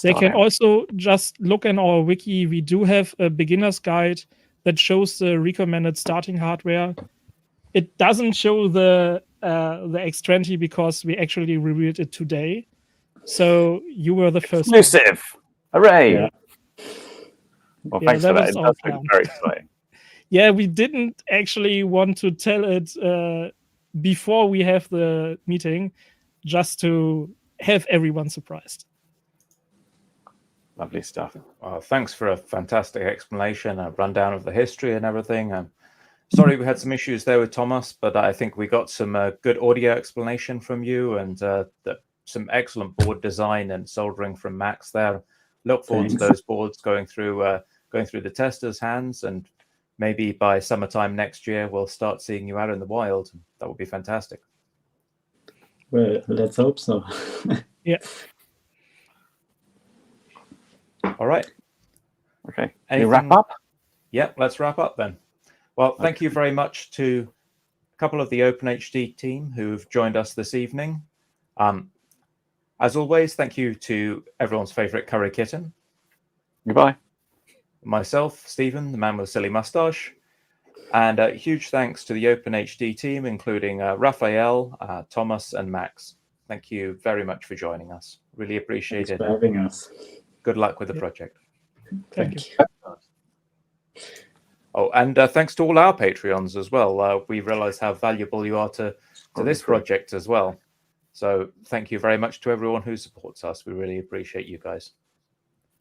They can also just look in our wiki. We do have a beginner's guide that shows the recommended starting hardware. It doesn't show the X20 because we actually reviewed it today. So you were the first. Exclusive! Hooray! Yeah. Well, thanks for that. It does look very exciting. Yeah, we didn't actually want to tell it before we have the meeting, just to have everyone surprised. Lovely stuff. Well, thanks for a fantastic explanation, a rundown of the history and everything. Sorry we had some issues there with Thomas, but I think we got some good audio explanation from you and some excellent board design and soldering from Max there. Look forward to those boards going through the testers' hands, and maybe by summertime next year we'll start seeing you out in the wild. That would be fantastic. Well, let's hope so. Yeah. All right. Okay. Anything... You wrap up? Yeah, let's wrap up then. Well, thank you very much to a couple of the OpenHD team who've joined us this evening. As always, thank you to everyone's favorite curry kitten. Goodbye. Myself, Stephen, the man with a silly mustache. And huge thanks to the OpenHD team, including Raphael, Thomas, and Max. Thank you very much for joining us. Really appreciate it. Thanks for having us. Good luck with the project. Thank you. Oh, and thanks to all our Patreons as well. We realize how valuable you are to this project as well. So thank you very much to everyone who supports us. We really appreciate you guys.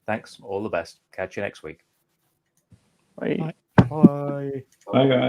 Thanks. All the best. Catch you next week. Bye. Bye. Bye. Bye, guys.